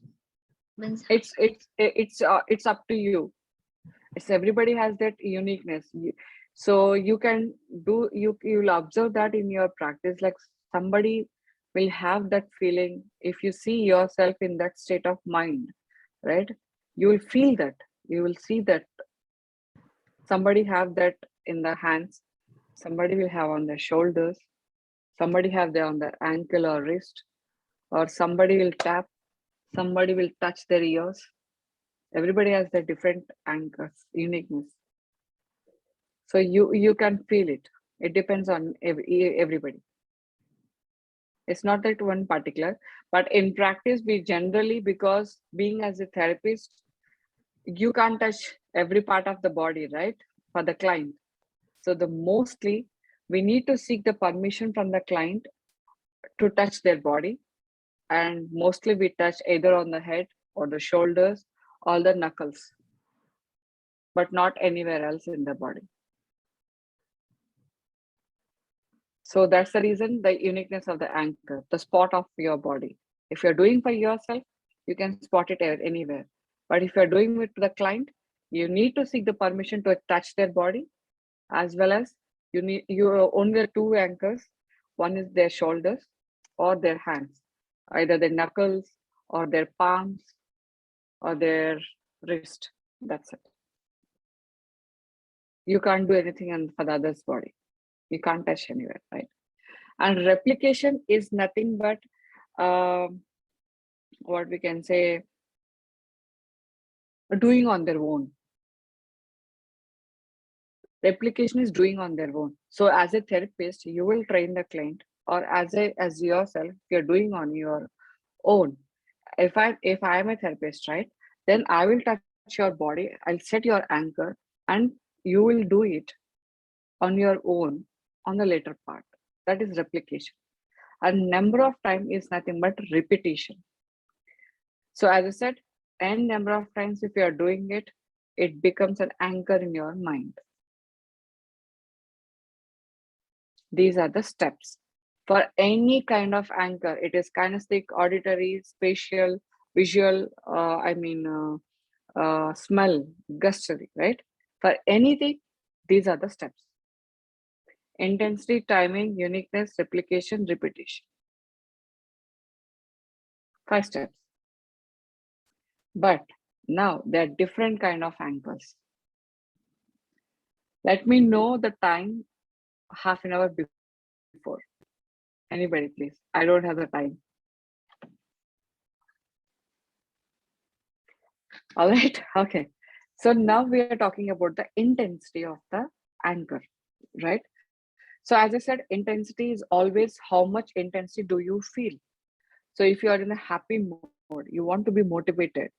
Means It's up to you. It's everybody has that uniqueness. So you can do, you'll observe that in your practice, like somebody will have that feeling. If you see yourself in that state of mind, right? You will feel that, you will see that somebody have that in the hands, somebody will have on their shoulders, somebody have there on their ankle or wrist, or somebody will tap, somebody will touch their ears. Everybody has their different anchors, uniqueness. So you can feel it. It depends on everybody. It's not that one particular, but in practice, we generally, because being as a therapist, you can't touch every part of the body, right? For the client. So the mostly we need to seek the permission from the client to touch their body. And mostly we touch either on the head or the shoulders or the knuckles, but not anywhere else in the body. So that's the reason, the uniqueness of the anchor, the spot of your body. If you're doing for yourself, you can spot it anywhere. But if you're doing with the client, you need to seek the permission to touch their body, as well as you only 2 anchors. One is their shoulders or their hands, either their knuckles or their palms or their wrist. That's it. You can't do anything for the other's body. You can't touch anywhere, right? And replication is nothing but what we can say, doing on their own. Replication is doing on their own. So as a therapist, you will train the client, or as yourself, you're doing on your own. If I am a therapist, right, then I will touch your body, I'll set your anchor, and you will do it on your own on the later part. That is replication. And number of time is nothing but repetition. So as I said, n number of times if you are doing it, it becomes an anchor in your mind. These are the steps for any kind of anchor. It is kinesthetic, auditory, spatial, visual, smell, gustatory, right? For anything, these are the steps. Intensity, timing, uniqueness, replication, repetition. 5 steps. But now there are different kind of anchors. Let me know the time half an hour before. Anybody, please. I don't have the time. All right. Okay. So now we are talking about the intensity of the anchor. right? So as I said, intensity is always how much intensity do you feel. So if you are in a happy mode, you want to be motivated,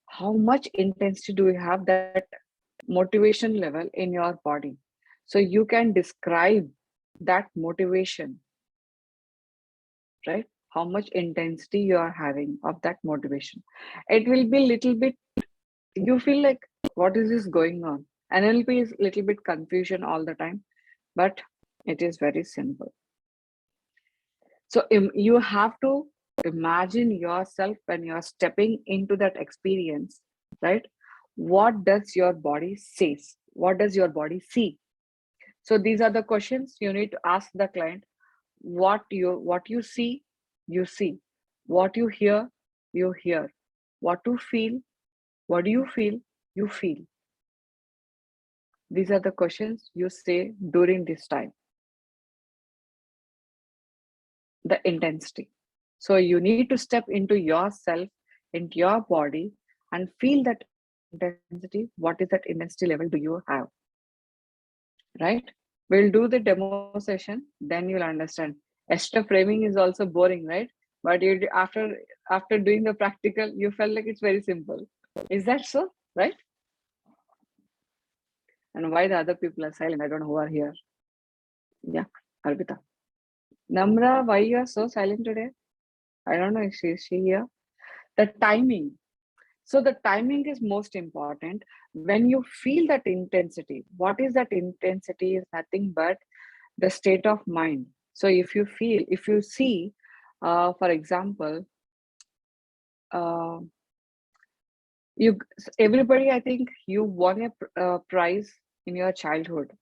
how much intensity do you have, that motivation level in your body? So you can describe that motivation, right? How much intensity you are having of that motivation. It will be little bit, you feel like, what is this going on? NLP is little bit confusion all the time, but it is very simple. So you have to imagine yourself when you are stepping into that experience, right? What does your body says? What does your body see? So these are the questions you need to ask the client. What you see, you see. What you hear, you hear. What to feel, what do you feel, you feel. These are the questions you say during this time. The intensity. So you need to step into yourself, into your body, and feel that intensity. What is that intensity level do you have? Right? We'll do the demo session, then you'll understand. Extra framing is also boring, right? But you after doing the practical, you felt like it's very simple. Is that so? Right? And why the other people are silent? I don't know who are here. Yeah, Arpita. Namra, why you are so silent today? I don't know if she is here. The timing. So the timing is most important. When you feel that intensity, what is that intensity? Is nothing but the state of mind. So if you feel, if you see, for example, uh, you everybody, I think you won a prize in your childhood,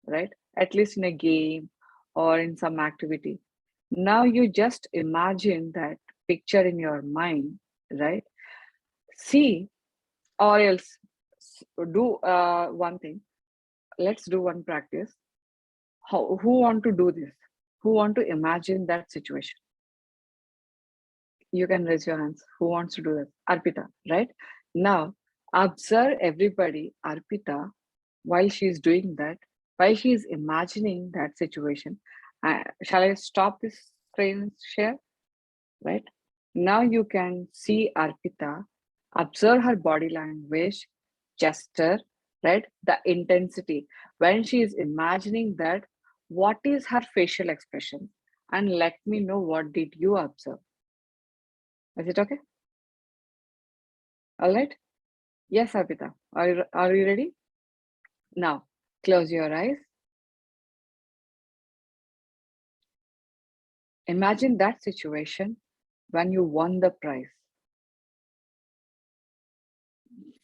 right? At least in a game or in some activity. Now you just imagine that picture in your mind, right? See, or else do one thing. Let's do one practice. Who want to do this? Who want to imagine that situation? You can raise your hands. Who wants to do that? Arpita, right? Now observe everybody, Arpita, while she's doing that, while she is imagining that situation. Shall I stop this screen share? Right? Now you can see Arpita, observe her body language, gesture, right? The intensity. When she is imagining that, what is her facial expression? And let me know, what did you observe? Is it okay? All right. Yes, Arpita. Are you ready? Now, close your eyes. Imagine that situation when you won the prize.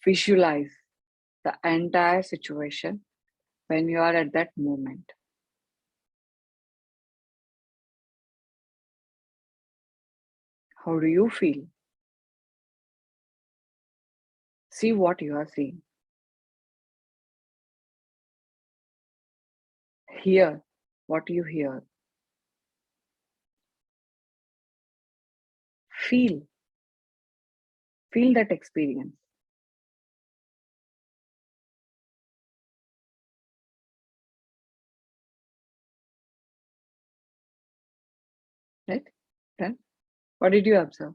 Visualize the entire situation when you are at that moment. How do you feel? See what you are seeing. Hear what you hear. Feel that experience. Right? Then what did you observe?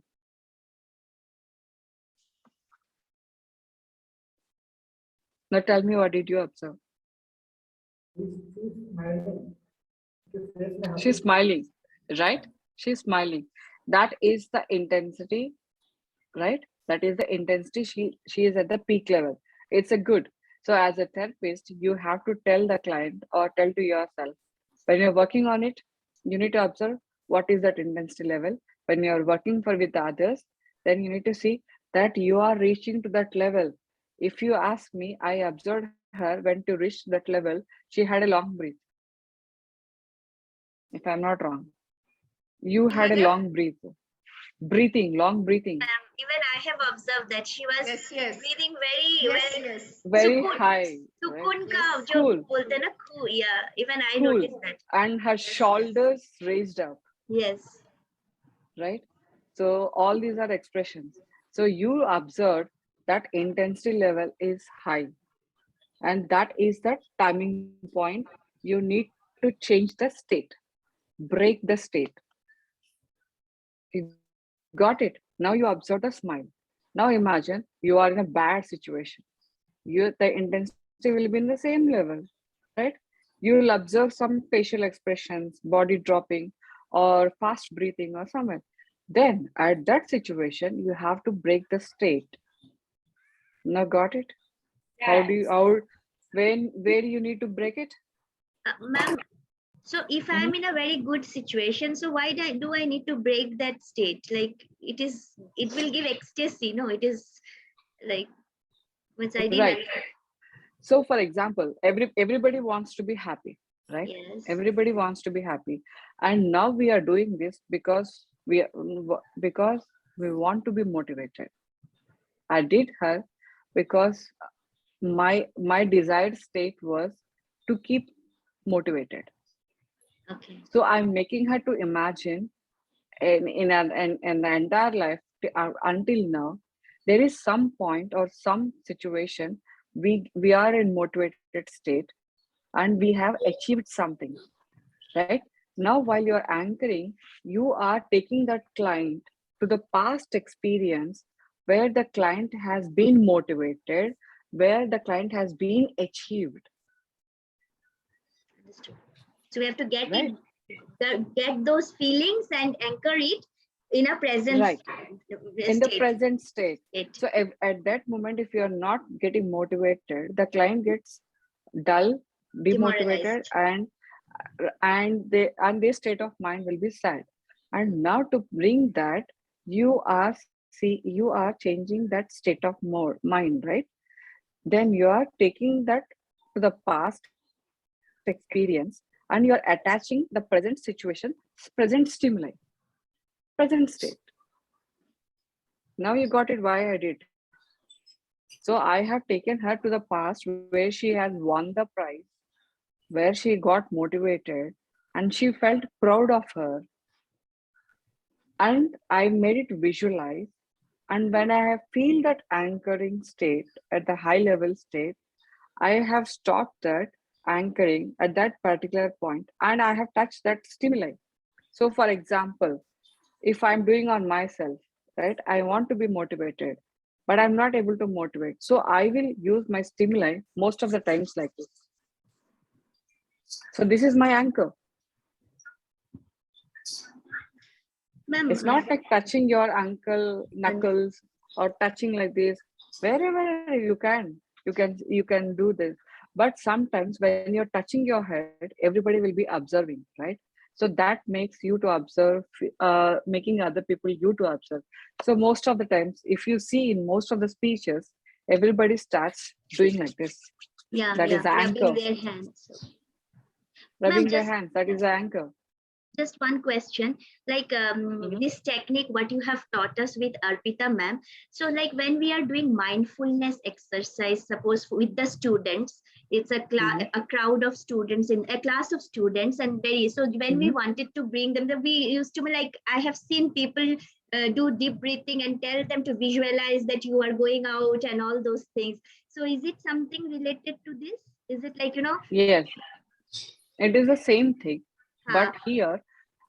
Now tell me, what did you observe? She's smiling, right? She's smiling. That is the intensity, right? That is the intensity. She is at the peak level. It's a good. So as a therapist, you have to tell the client or tell to yourself, when you're working on it, you need to observe what is that intensity level. When you're working for with others, then you need to see that you are reaching to that level. If you ask me, I observed her when to reach that level, she had a long breath. If I'm not wrong, you had a long breath. Long breathing. Even I have observed that she was breathing very very sukun, high. sukun Right? का जो Cool. बोलते हैं ना, cool. Yeah, even I Cool. noticed that. And her shoulders raised up. Yes. Right? So all these are expressions. So you observed that intensity level is high. And that is the timing point you need to change the state, break the state. You got it. Now you observe the smile. Now imagine you are in a bad situation. The intensity will be in the same level, right? You will observe some facial expressions, body dropping, or fast breathing, or somewhere. Then at that situation, you have to break the state. Now got it? How do you where you need to break it? Ma'am, so if I'm in a very good situation, so why do I need to break that state? Like it will give ecstasy. No, it is like which I didn't. Right. So for example, everybody wants to be happy, right? Yes. Everybody wants to be happy. And now we are doing this because we want to be motivated. I did her because my desired state was to keep motivated. Okay. So I'm making her to imagine in the entire life until now, there is some point or some situation we are in motivated state and we have achieved something, right? Now while you're anchoring, you are taking that client to the past experience where the client has been motivated, where the client has been achieved. Understood. So we have to get Right. get those feelings and anchor it in a present Right. In the state. present state. So at that moment, if you're not getting motivated, the client gets dull, demotivated, and their state of mind will be sad. And now to bring that, you are changing that state of mind, right? Then you are taking that to the past experience and you are attaching the present situation, present stimuli, present state. Now you got it why I did. So I have taken her to the past where she has won the prize, where she got motivated and she felt proud of her. And I made it visualize. And when I have feel that anchoring state at the high level state, I have stopped that anchoring at that particular point and I have touched that stimuli. So for example, if I'm doing on myself, right, I want to be motivated, but I'm not able to motivate. So I will use my stimuli most of the times like this. So this is my anchor. It's not like touching your ankle, knuckles, or touching like this. Wherever you can do this. But sometimes when you're touching your head, everybody will be observing, right? So that makes you to observe, making other people you to observe. So most of the times, if you see in most of the speeches, everybody starts doing like this. Yeah, that is the anchor. rubbing their hands. Rubbing their hands, that is the anchor. Just one question, like this technique what you have taught us with Arpita ma'am, so like when we are doing mindfulness exercise, suppose with the students, it's a crowd of students in a class of students, and when we wanted to bring them, we used to be like, I have seen people do deep breathing and tell them to visualize that you are going out and all those things. So is it something related to this? Is it like, Yes, it is the same thing. But here,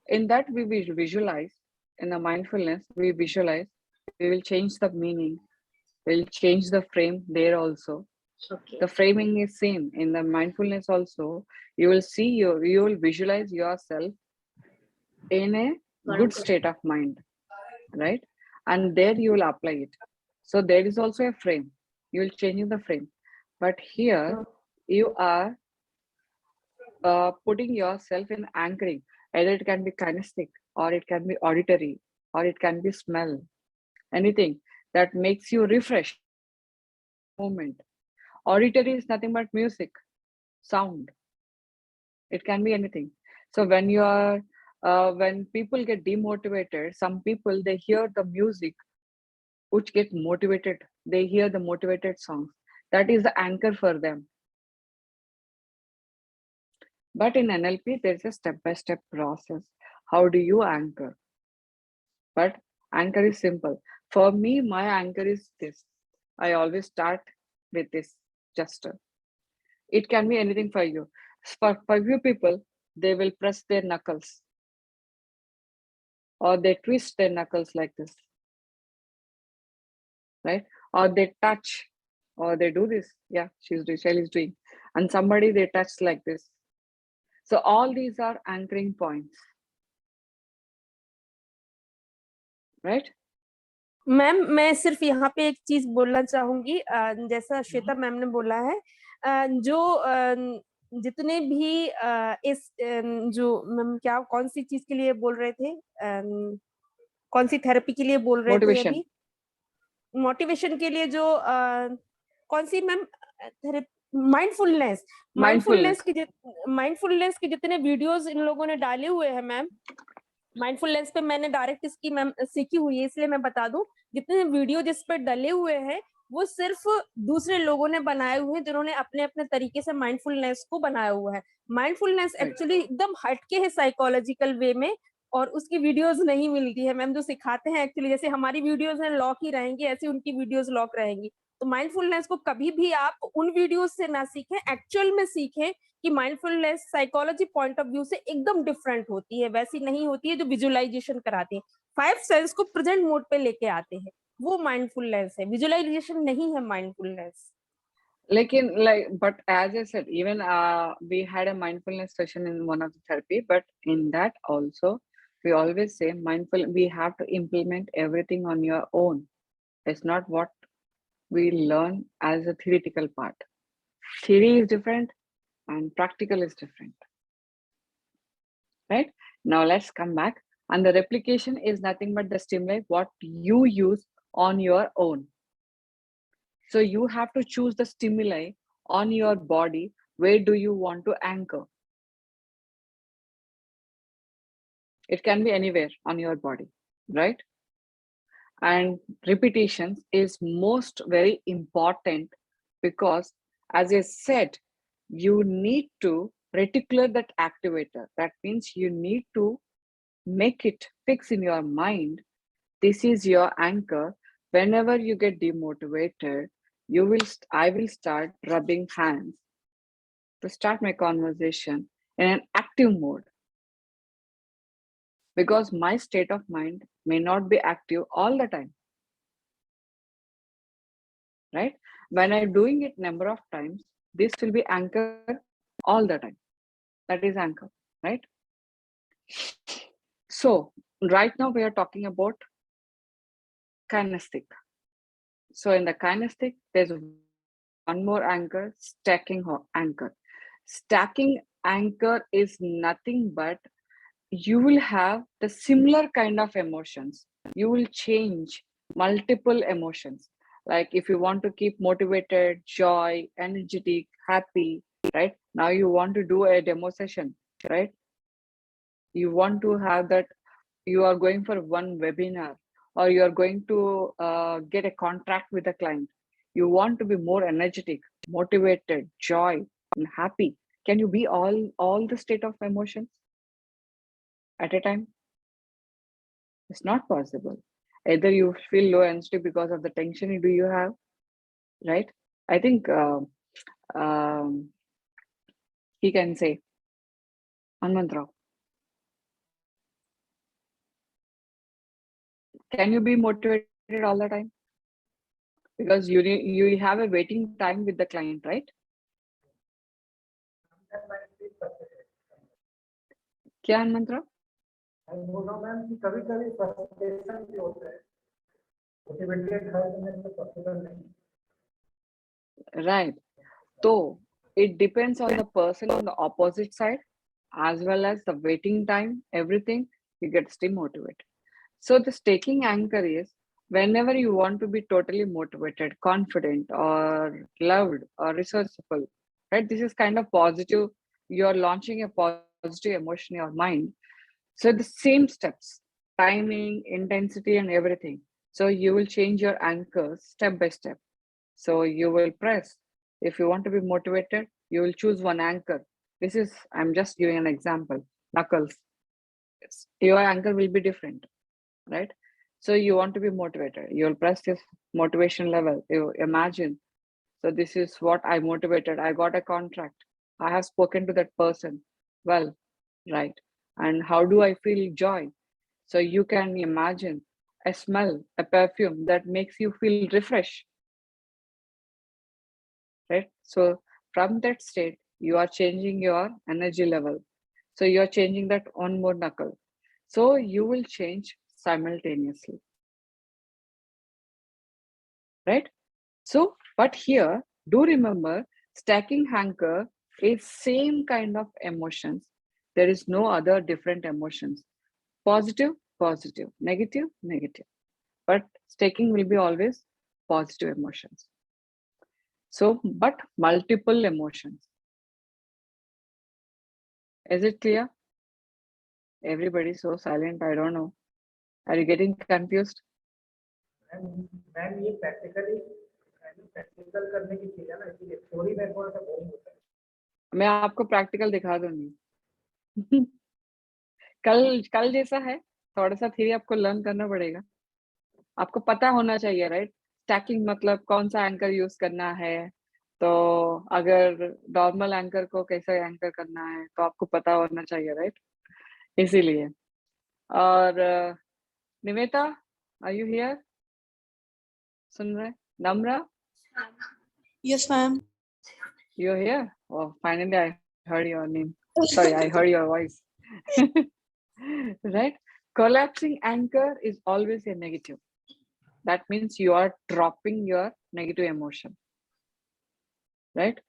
in that we visualize, in the mindfulness, we visualize, we will change the meaning, we'll change the frame there also. Okay. The framing is same. In the mindfulness also, you will see, you will visualize yourself in a good state of mind, right? And there you will apply it. So there is also a frame. You will change the frame. But here, you are putting yourself in anchoring. Either it can be kinesthetic, or it can be auditory, or it can be smell, anything that makes you refresh moment. Auditory is nothing but music, sound. It can be anything. So when you are when people get demotivated, some people, they hear the music which get motivated, they hear the motivated songs, that is the anchor for them. But in NLP, there's a step-by-step process. How do you anchor? But anchor is simple. For me, my anchor is this. I always start with this gesture. It can be anything for you. For few people, they will press their knuckles, or they twist their knuckles like this, right? Or they touch, or they do this. Yeah, Shelley's doing. And somebody they touch like this. So all these are anchoring points, right? Ma'am मैं सिर्फ यहाँ पे एक चीज बोलना चाहूंगी, जैसा Shweta ma'am ने बोला है, जो जितने भी इस जो मैम क्या कौन सी चीज के लिए बोल रहे थे, कौन सी थेरेपी के लिए बोल रहे थे अभी, मोटिवेशन के लिए, जो कौन सी मैम माइंडफुलनेस के जितने वीडियोस इन लोगों ने डाले हुए हैं मैम, माइंडफुलनेस पे मैंने डायरेक्ट इसकी मैम सीखी हुई है, इसलिए मैं बता दूं, जितने वीडियो जिस पे डले हुए हैं वो सिर्फ दूसरे लोगों ने बनाए हुए हैं, जिन्होंने अपने अपने तरीके से माइंडफुलनेस को बनाया हुआ है। माइंडफुलनेस एक्चुअली एकदम हटके है साइकोलॉजिकल वे में, और उसकी वीडियोस नहीं मिलती है मैम, जो सिखाते हैं एक्चुअली, जैसे हमारी वीडियोस हैं लॉक ही रहेंगी, ऐसे उनकी वीडियोस लॉक रहेंगी। तो माइंडफुलनेस को कभी भी आप उन वीडियोस से ना सीखें, एक्चुअल में सीखें कि mindfulness psychology point of view से एकदम डिफरेंट होती है, वैसी नहीं होती है जो विजुअलाइजेशन कराते हैं। 5 सेंस को प्रेजेंट मोड पे लेके आते हैं, वो माइंडफुलनेस है, विजुअलाइजेशन नहीं है mindfulness. Lekin, but as I said, even we had a mindfulness session in one of the therapy, but in that also, we always say we have to implement everything on your own. It's not what we learn as a theoretical part. Theory is different and practical is different, right? Now let's come back. And the replication is nothing but the stimuli, what you use on your own. So you have to choose the stimuli on your body. Where do you want to anchor? It can be anywhere on your body, right? And repetitions is most very important, because as I said, you need to reticulate that activator. That means you need to make it fix in your mind. This is your anchor. Whenever you get demotivated, I will start rubbing hands to start my conversation in an active mode, because my state of mind may not be active all the time, right? When I'm doing it number of times, this will be anchor all the time. That is anchor, right? So right now we are talking about kinesthetic. So in the kinesthetic, there's one more anchor, stacking anchor. Stacking anchor is nothing but you will have the similar kind of emotions. You will change multiple emotions. Like if you want to keep motivated, joy, energetic, happy, right? Now you want to do a demo session, right? You want to have that, you are going for one webinar, or you are going to get a contract with a client. You want to be more energetic, motivated, joy, and happy. Can you be all the state of emotions at a time? It's not possible. Either you feel low energy because of the tension do you have, right? I think he can say, Anmantrao, can you be motivated all the time? Because you have a waiting time with the client, right? क्या Anmantrao? बोल रहा हूँ ma'am कि कभी-कभी frustration भी होता है, motivated है तो मेरे को पॉसिबल नहीं। Right. So it depends on the person on the opposite side, as well as the waiting time, everything, you get still motivated. So the staking anchor is whenever you want to be totally motivated, confident, or loved, or resourceful, right? This is kind of positive. You're launching a positive emotion in your mind. So the same steps, timing, intensity, and everything. So you will change your anchors step by step. So you will press. If you want to be motivated, you will choose one anchor. This is, I'm just giving an example, knuckles. Your anchor will be different, right? So you want to be motivated. You'll press this motivation level. You imagine. So this is what I motivated. I got a contract. I have spoken to that person well, right? And how do I feel joy? So you can imagine a smell, a perfume that makes you feel refreshed, right? So from that state, you are changing your energy level. So you are changing that on more knuckle. So you will change simultaneously, right? So, but here, do remember, stacking anchor is same kind of emotions. There is no other different emotions. Positive, positive, negative, negative. But stacking will be always positive emotions. So, but multiple emotions. Is it clear? Everybody's so silent. I don't know. Are you getting confused? Ma'am ये practical करने की चीज है ना, इसलिए theory में थोड़ा सा बोरिंग होता है। मैं आपको प्रैक्टिकल दिखा दूंगी। कल जैसा है, थोड़ा सा थ्योरी आपको लर्न करना पड़ेगा। आपको पता होना चाहिए, राइट? स्टैकिंग मतलब कौन सा एंकर यूज करना है, तो अगर नॉर्मल एंकर को कैसे एंकर करना है तो आपको पता होना चाहिए, राइट? इसीलिए। और निवेता, आर यू हियर? सुन रहे? नम्रा? Yes, ma'am. You're here? Oh, finally I heard your name. Sorry, I heard your voice. Right? Collapsing anchor is always a negative. That means you are dropping your negative emotion. Right?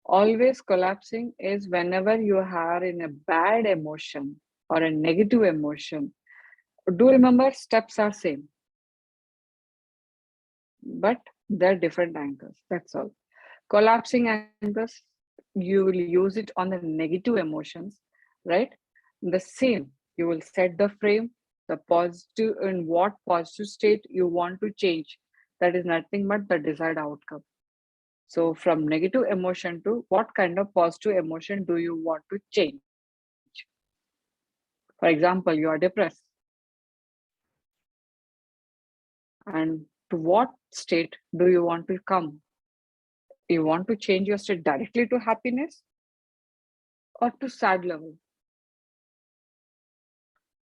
Always collapsing is whenever you are in a bad emotion or a negative emotion. Do remember, steps are same, but they're different anchors. That's all. Collapsing anchors, you will use it on the negative emotions, right? The same, you will set the frame, the positive, in what positive state you want to change. That is nothing but the desired outcome. So from negative emotion to what kind of positive emotion do you want to change? For example, you are depressed. And to what state do you want to come? You want to change your state directly to happiness or to sad level?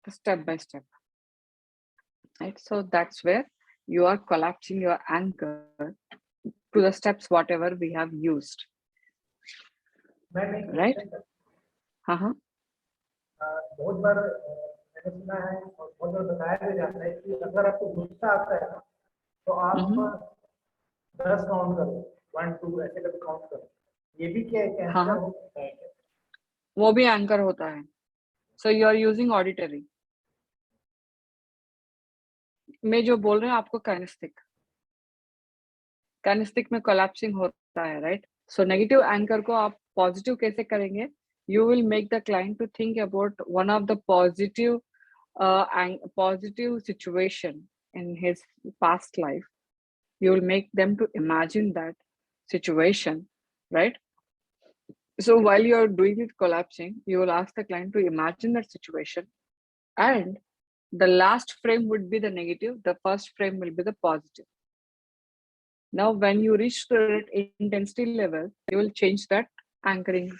Step by step, right? So that's where you are collapsing your anchor to the steps whatever we have used, right? बहुत बार मैंने सुना है और बहुत बार बताया भी जाता है कि अगर आपको गुस्सा आता है ना, तो आप 10 काउंट करो, 1 2 ऐसे करके काउंट करो। ये भी क्या है, एंकर होता है क्या? वो भी एंकर होता है। So you are using auditory. मैं जो बोल रहे हैं आपको कैनिस्टिक में कोलैप्सिंग होता है, राइट? सो नेगेटिव एंकर को आप पॉजिटिव कैसे करेंगे? You will make the client to think about one of the positive situation in his past life. You will make them to imagine that situation, right? So while you're doing it collapsing, you will ask the client to imagine that situation, and the last frame would be the negative, the first frame will be the positive. Now when you reach the intensity level, you will change that anchoring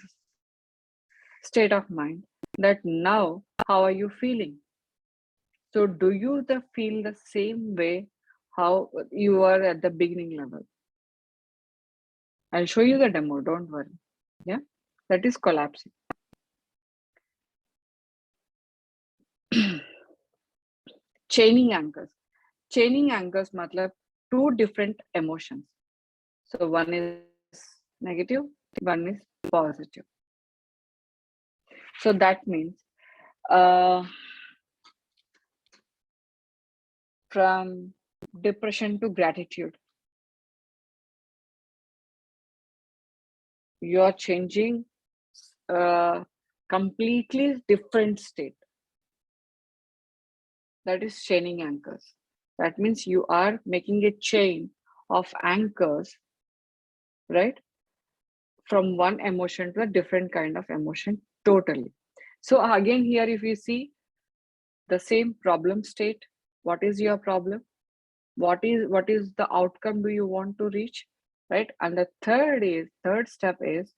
state of mind, that now how are you feeling? So do you feel the same way how you are at the beginning level? I'll show you the demo, don't worry. Yeah, that is collapsing. Chaining anchors. Chaining anchors matlab two different emotions. So one is negative, one is positive. So that means from depression to gratitude, you are changing completely different state. That is chaining anchors. That means you are making a chain of anchors, right? From one emotion to a different kind of emotion totally. So again, here if you see the same problem state, what is your problem? What is the outcome do you want to reach, right? And the third step is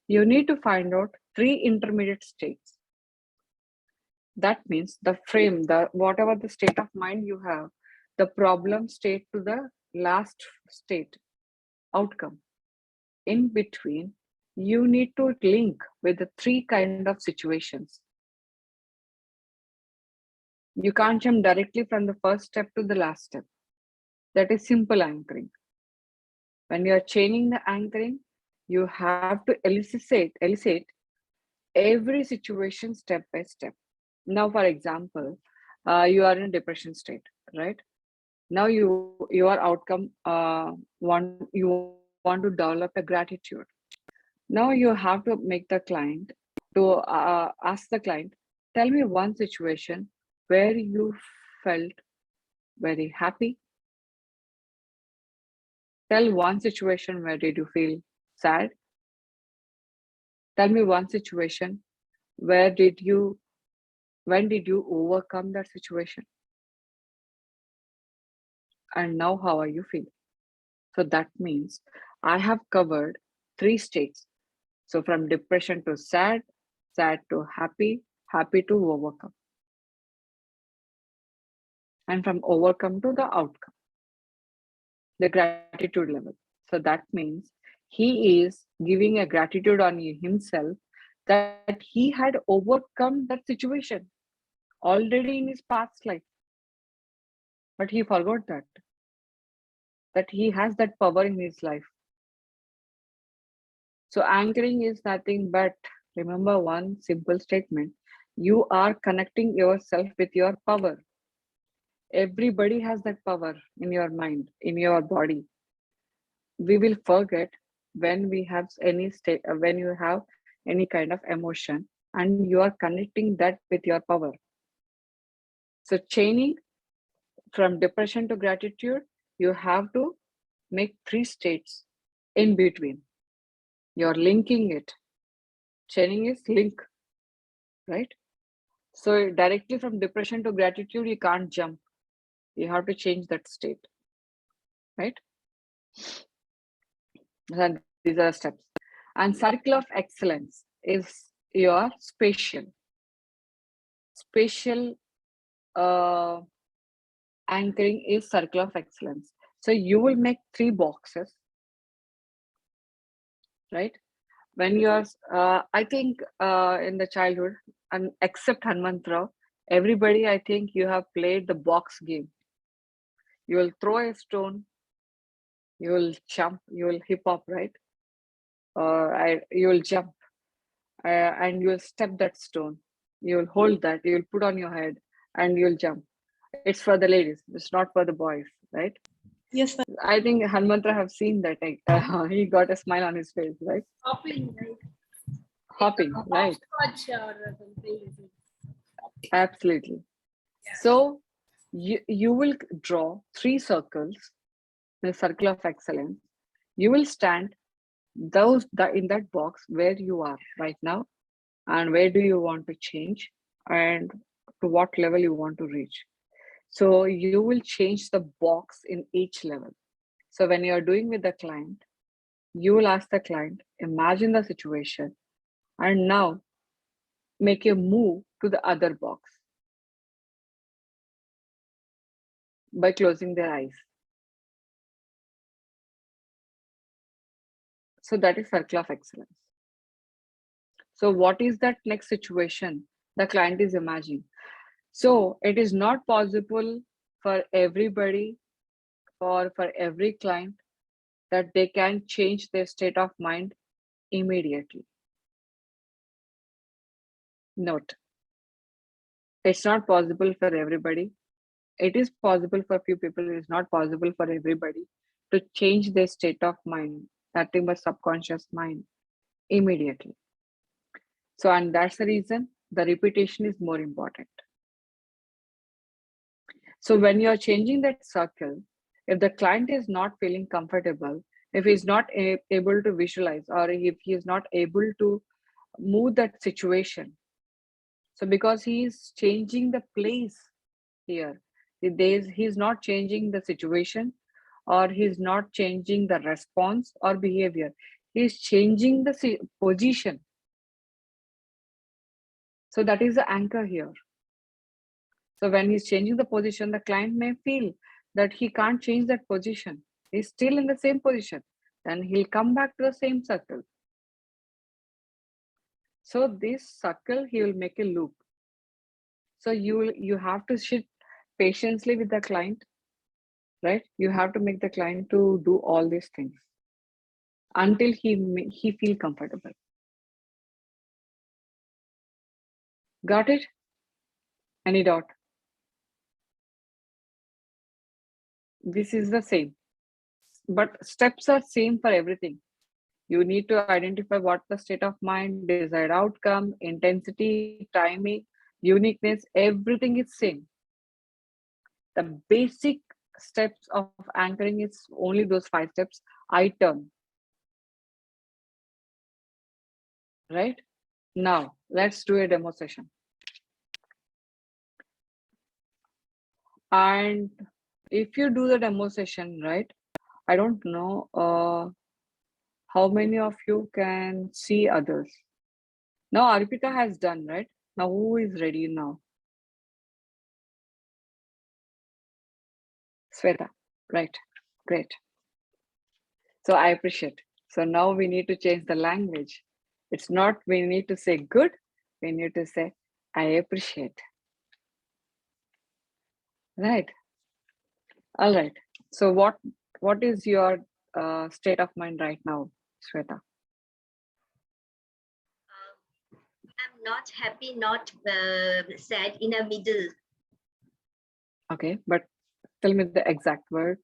You need to find out 3 intermediate states. That means the frame, whatever the state of mind you have, the problem state to the last state, outcome. In between, you need to link with the 3 kind of situations. You can't jump directly from the first step to the last step. That is simple anchoring. When you are chaining the anchoring, you have to elicit every situation step by step. Now, for example, you are in a depression state, right? Now your outcome you want to develop a gratitude. Now you have to make the client to ask the client, tell me one situation where you felt very happy. Tell one situation where did you feel sad. Tell me one situation when did you overcome that situation, and now how are you feeling? So that means I have covered 3 states. So from depression to sad, sad to happy, happy to overcome, and from overcome to the outcome, the gratitude level. So that means he is giving a gratitude on himself that he had overcome that situation already in his past life, but he forgot that he has that power in his life. So anchoring is nothing but, remember one simple statement, you are connecting yourself with your power. Everybody has that power in your mind, in your body. We will forget when we have any state, when you have any kind of emotion, and you are connecting that with your power. So chaining from depression to gratitude, you have to make 3 states in between. You're linking it. Chaining is link, right? So directly from depression to gratitude, you can't jump. You have to change that state, right? And these are steps. And circle of excellence is your spatial anchoring is circle of excellence. So you will make 3 boxes, right? When you are, I think in the childhood, and except Hanmantrao, everybody, I think you have played the box game. You will throw a stone, you will jump, you will hip hop, right? You will jump and you will step that stone. You will hold that, you will put on your head and you will jump. It's for the ladies, it's not for the boys, right? Yes, ma'am. I think Hanmantra have seen that. He got a smile on his face, right? Hopping, right? Hopping, right? Hopscotch or something. Absolutely. Yeah. So you will draw 3 circles, the circle of excellence. You will stand in that box where you are right now, and where do you want to change, and to what level you want to reach. So you will change the box in each level. So when you are doing with the client, you will ask the client, imagine the situation, and now make a move to the other box by closing their eyes. So that is circle of excellence. So what is that next situation the client is imagining? So it is not possible for everybody or for every client that they can change their state of mind immediately. Note, it's not possible for everybody. It is possible for few people, it is not possible for everybody to change their state of mind, nothing but subconscious mind, immediately. So, and that's the reason the repetition is more important. So when you're changing that circle, if the client is not feeling comfortable, if he's not able to visualize, or if he is not able to move that situation, so because he is changing the place here, he's not changing the situation, or he's not changing the response or behavior. He's changing the position. So that is the anchor here. So when he's changing the position, the client may feel that he can't change that position. He's still in the same position. Then he'll come back to the same circle. So this circle, he will make a loop. So you have to sit patiently with the client, right? You have to make the client to do all these things until he feel comfortable. Got it? Any doubt? This is the same, but steps are same for everything. You need to identify what the state of mind, desired outcome, intensity, timing, uniqueness, everything is same. The basic steps of anchoring is only those 5 steps. I turn. Right? Now, let's do a demo session. And if you do the demo session, right, I don't know how many of you can see others. Now, Arpita has done, right? Now, who is ready now? Sweta, right? Great. So I appreciate. So now we need to change the language. It's not we need to say good, we need to say I appreciate. Right? All right. So what is your state of mind right now, Sweta? I'm not happy, not sad, in a middle. Okay, but tell me the exact word.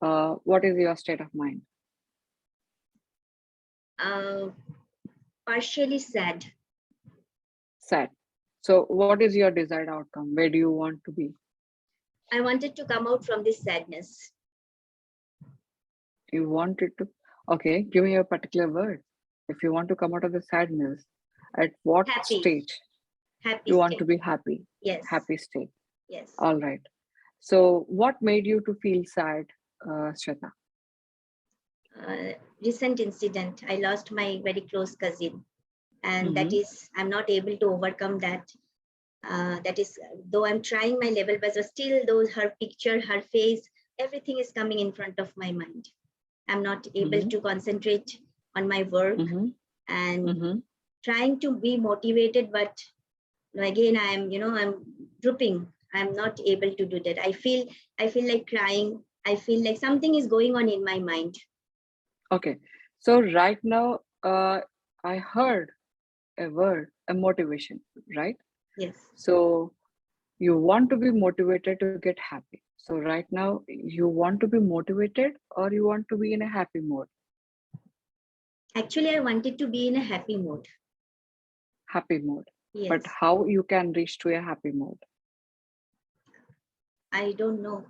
What is your state of mind? Partially sad. Sad. So what is your desired outcome? Where do you want to be? I wanted to come out from this sadness. You wanted to, okay, give me a particular word. If you want to come out of the sadness, at what Happy. stage? Happy You want state. to be happy. Yes. Happy state. Yes. All right. So what made you to feel sad, Shweta? Recent incident. I lost my very close cousin, and that Mhm. is, I'm not able to overcome that. That is, though I'm trying my level best, but still, though her picture, her face, everything is coming in front of my mind. I'm not able Mhm. to concentrate on my work Mhm. and Mhm. trying to be motivated, but again, I'm drooping. I'm not able to do that. I feel like crying. I feel like something is going on in my mind. Okay. So right now, I heard a word, a motivation, right? Yes. So you want to be motivated to get happy. So right now, you want to be motivated or you want to be in a happy mode? Actually, I wanted to be in a happy mode. Happy mode. Yes. But how you can reach to a happy mode? I don't know.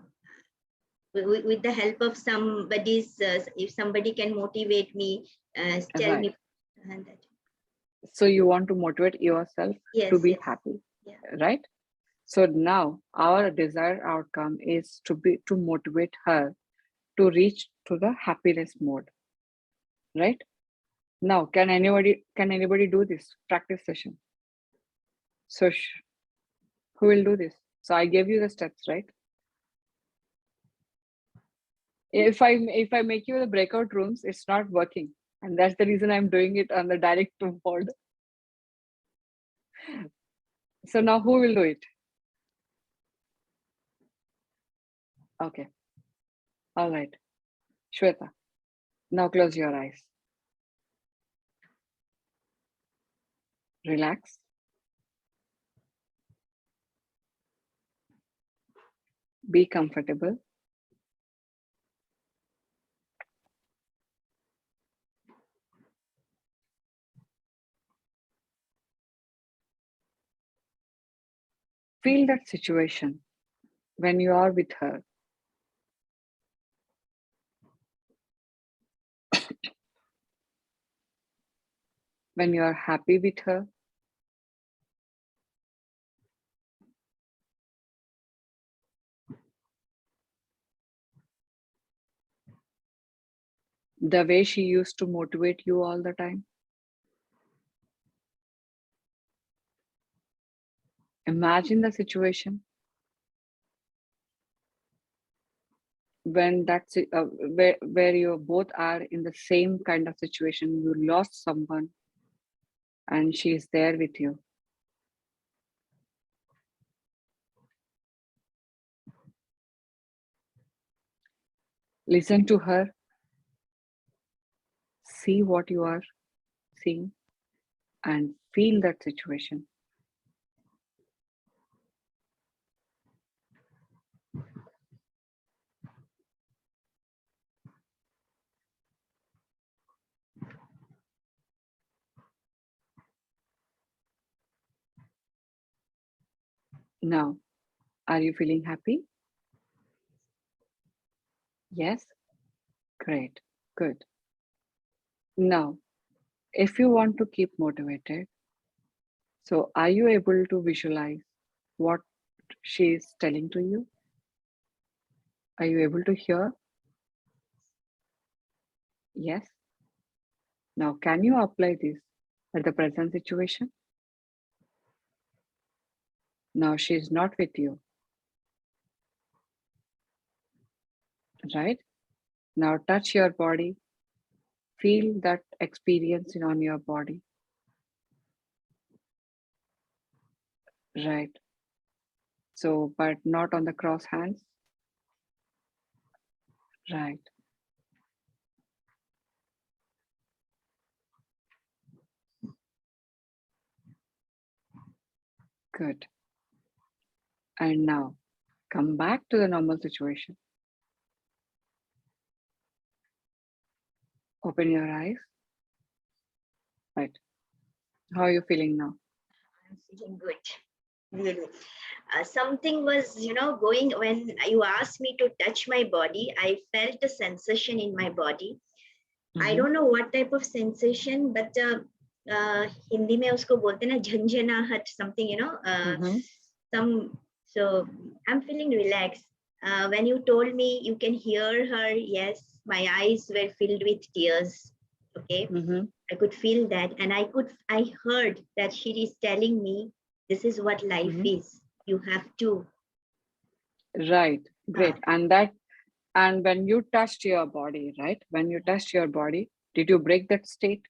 With the help of somebody's, if somebody can motivate me, tell me. And that. So you want to motivate yourself to be happy, right? So now our desired outcome is to motivate her to reach to the happiness mode, right? Now, can anybody do this practice session? So who will do this? So I gave you the steps, right? If I make you the breakout rooms, it's not working, and that's the reason I'm doing it on the direct mode. So now who will do it? Okay. All right. Shweta, now close your eyes. Relax. Be comfortable. Feel that situation when you are with her. When you are happy with her. The way she used to motivate you all the time. Imagine the situation when that's where you both are in the same kind of situation. You lost someone and she is there with you. Listen to her. See what you are seeing and feel that situation. Now, are you feeling happy? Yes? Great. Good. Now, if you want to keep motivated, so are you able to visualize what she is telling to you? Are you able to hear? Yes. Now, can you apply this at the present situation? Now she is not with you, right? Now touch your body. Feel that experience on your body. Right. So, but not on the cross hands. Right. Good. And now come back to the normal situation. Open your eyes. Right. How are you feeling now? I'm feeling good. Really. Something was, going when you asked me to touch my body. I felt a sensation in my body. I don't know what type of sensation, but Hindi में उसको बोलते ना झंझनाहट, something, some. So I'm feeling relaxed. When you told me you can hear her, yes, my eyes were filled with tears. Okay, I could feel that, and I heard that she is telling me this is what life is. You have to. Right. Great. And when you touched your body, right? When you touched your body, did you break that state?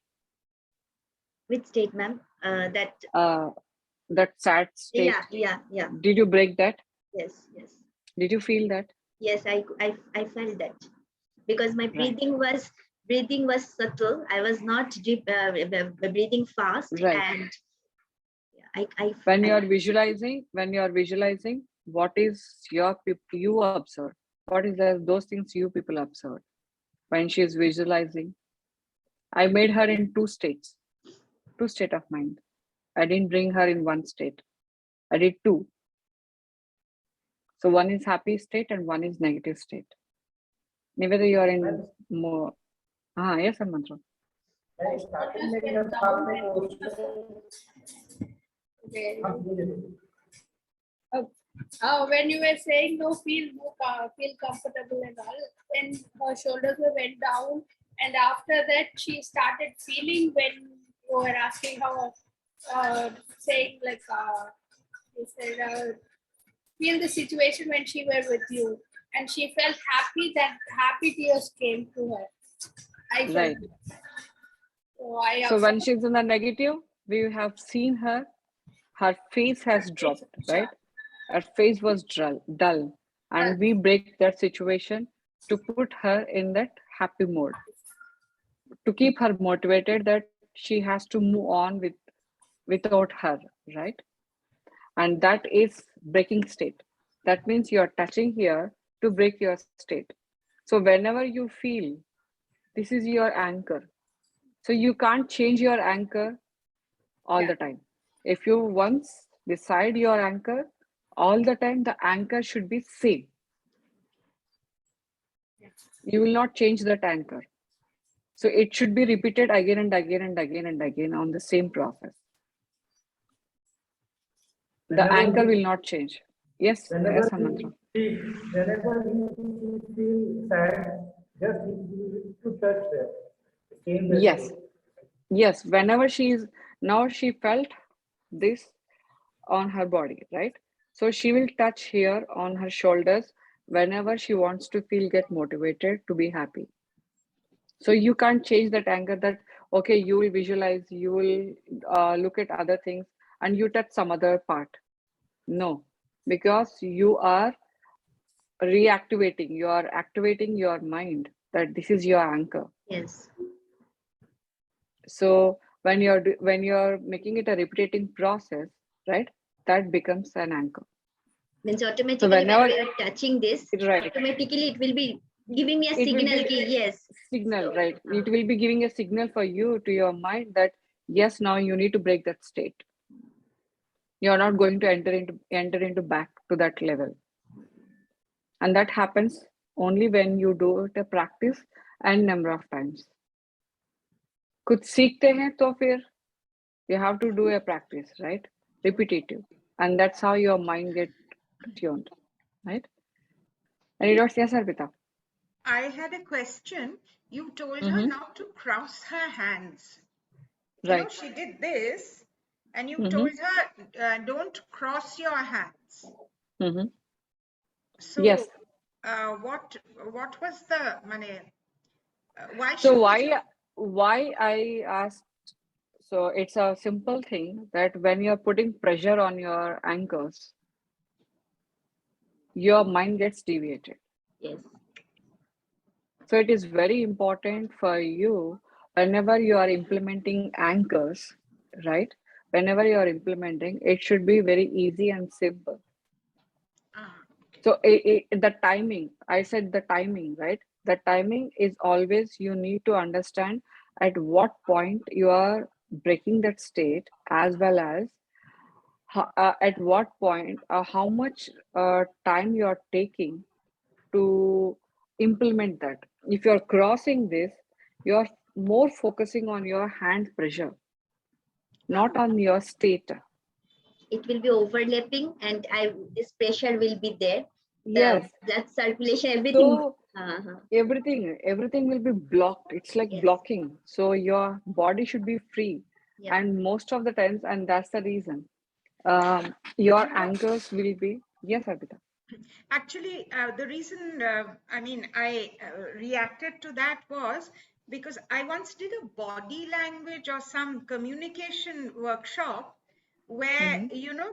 Which state, ma'am? That sad state. Yeah. Did you break that? Yes. Did you feel that? Yes, I felt that, because my breathing was subtle. I was not deep, breathing fast. Right. And when you are visualizing, what is you observe? What is those things you people observe when she is visualizing? I made her in two state of mind. I didn't bring her in one state. I did two. So one is happy state and one is negative state. Niveda, you are in more. Yes, Mantra. When you were saying no, feel comfortable and all, then her shoulders went down, and after that she started feeling when you were asking how, saying like, you said, feel the situation when she were with you, and she felt happy. That happy tears came to her. I felt right. So when she's in the negative, we have seen her face has dropped, right? Her face was dull, and we break that situation to put her in that happy mode, to keep her motivated that she has to move on without her, right? And that is breaking state. That means you're touching here to break your state. So whenever you feel, this is your anchor. So you can't change your anchor all the time. If you once decide your anchor, all the time the anchor should be same. You will not change that anchor. So it should be repeated again and again and again and again on the same process. The anchor will not change. Yes, Mantra. Whenever you feel sad, Just to touch there. Same way. Yes. Yes. Whenever now she felt this on her body, right? So she will touch here on her shoulders whenever she wants to get motivated to be happy. So you can't change that anger that, okay, you will visualize, you will look at other things and you touch some other part. No, because you are reactivating, you are activating your mind that this is your anchor. Yes. So when you're making it a repeating process, right, that becomes an anchor. Means automatically whenever- when we are touching this, Right. automatically it will be giving me a It will signal. be- Ki, yes. Signal, right? It will be giving a signal for you to your mind that yes, now you need to break that state. You're not going to enter into back to that level. And that happens only when you do it a practice and number of times. कुछ सीखते हैं तो फिर you have to do a practice, right? Repetitive. And that's how your mind gets tuned, right? And it was, yes, Arpita. I had a question. You told her Mhm. not to cross her hands. You Right. know, she did this, and you Mhm. told her, don't cross your hands. Mhm. So, Yes. what was the why? So shouldn't why I asked, so it's a simple thing that when you're putting pressure on your anchors, your mind gets deviated. Yes. So it is very important for you whenever you are implementing anchors, right? Whenever you are implementing, it should be very easy and simple. So the timing, I said the timing, right? The timing is always you need to understand at what point you are breaking that state, as well as at what point, how much time you are taking to implement that. If you're crossing this, you're more focusing on your hand pressure, not on your state. It will be overlapping, and this pressure will be there. Yes. The blood circulation, everything. So everything will be blocked. It's like Yes. blocking. So your body should be free. Yeah. And most of the times, and that's the reason, your anchors will be, yes, Abhita. Actually, the reason I reacted to that was because I once did a body language or some communication workshop where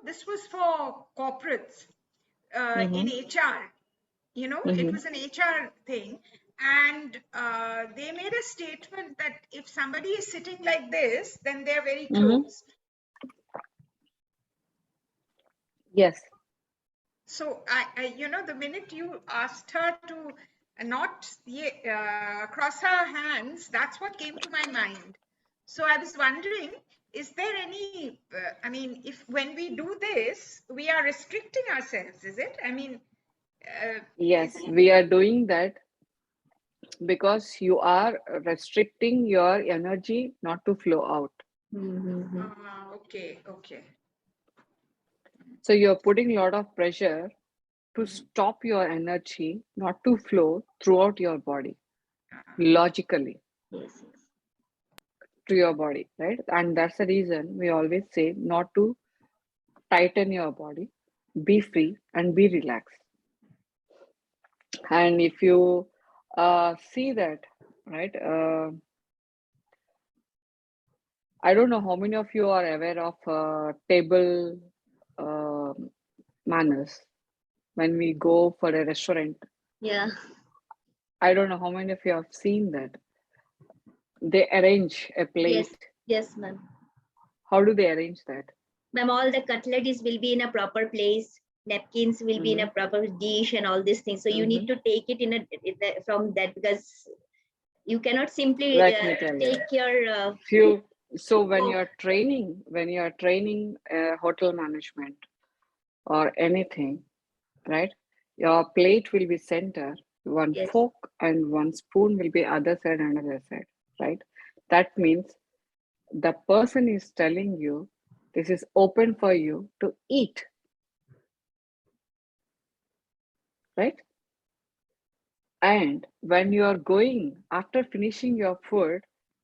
this was for corporates in HR. It was an HR thing, and they made a statement that if somebody is sitting like this, then they're very close. Yes. So I the minute you asked her to not cross her hands, that's what came to my mind. So I was wondering, is there any, if when we do this, we are restricting ourselves, is it? Yes, we are doing that because you are restricting your energy not to flow out. Okay. So you're putting a lot of pressure to stop your energy not to flow throughout your body, logically. Yes. To your body, right? And that's the reason we always say not to tighten your body, be free and be relaxed. And if you see that, right? I don't know how many of you are aware of table manners when we go for a restaurant. Yeah. I don't know how many of you have seen that. They arrange a plate. Yes, ma'am. How do they arrange that? Ma'am, all the cutleries will be in a proper place. Napkins will be in a proper dish and all these things. So you need to take it from that, because you cannot simply take your So when you're training hotel management or anything, right? Your plate will be center, one fork and one spoon will be other side and other side, right? That means the person is telling you this is open for you to eat, right? And when you are going, after finishing your food,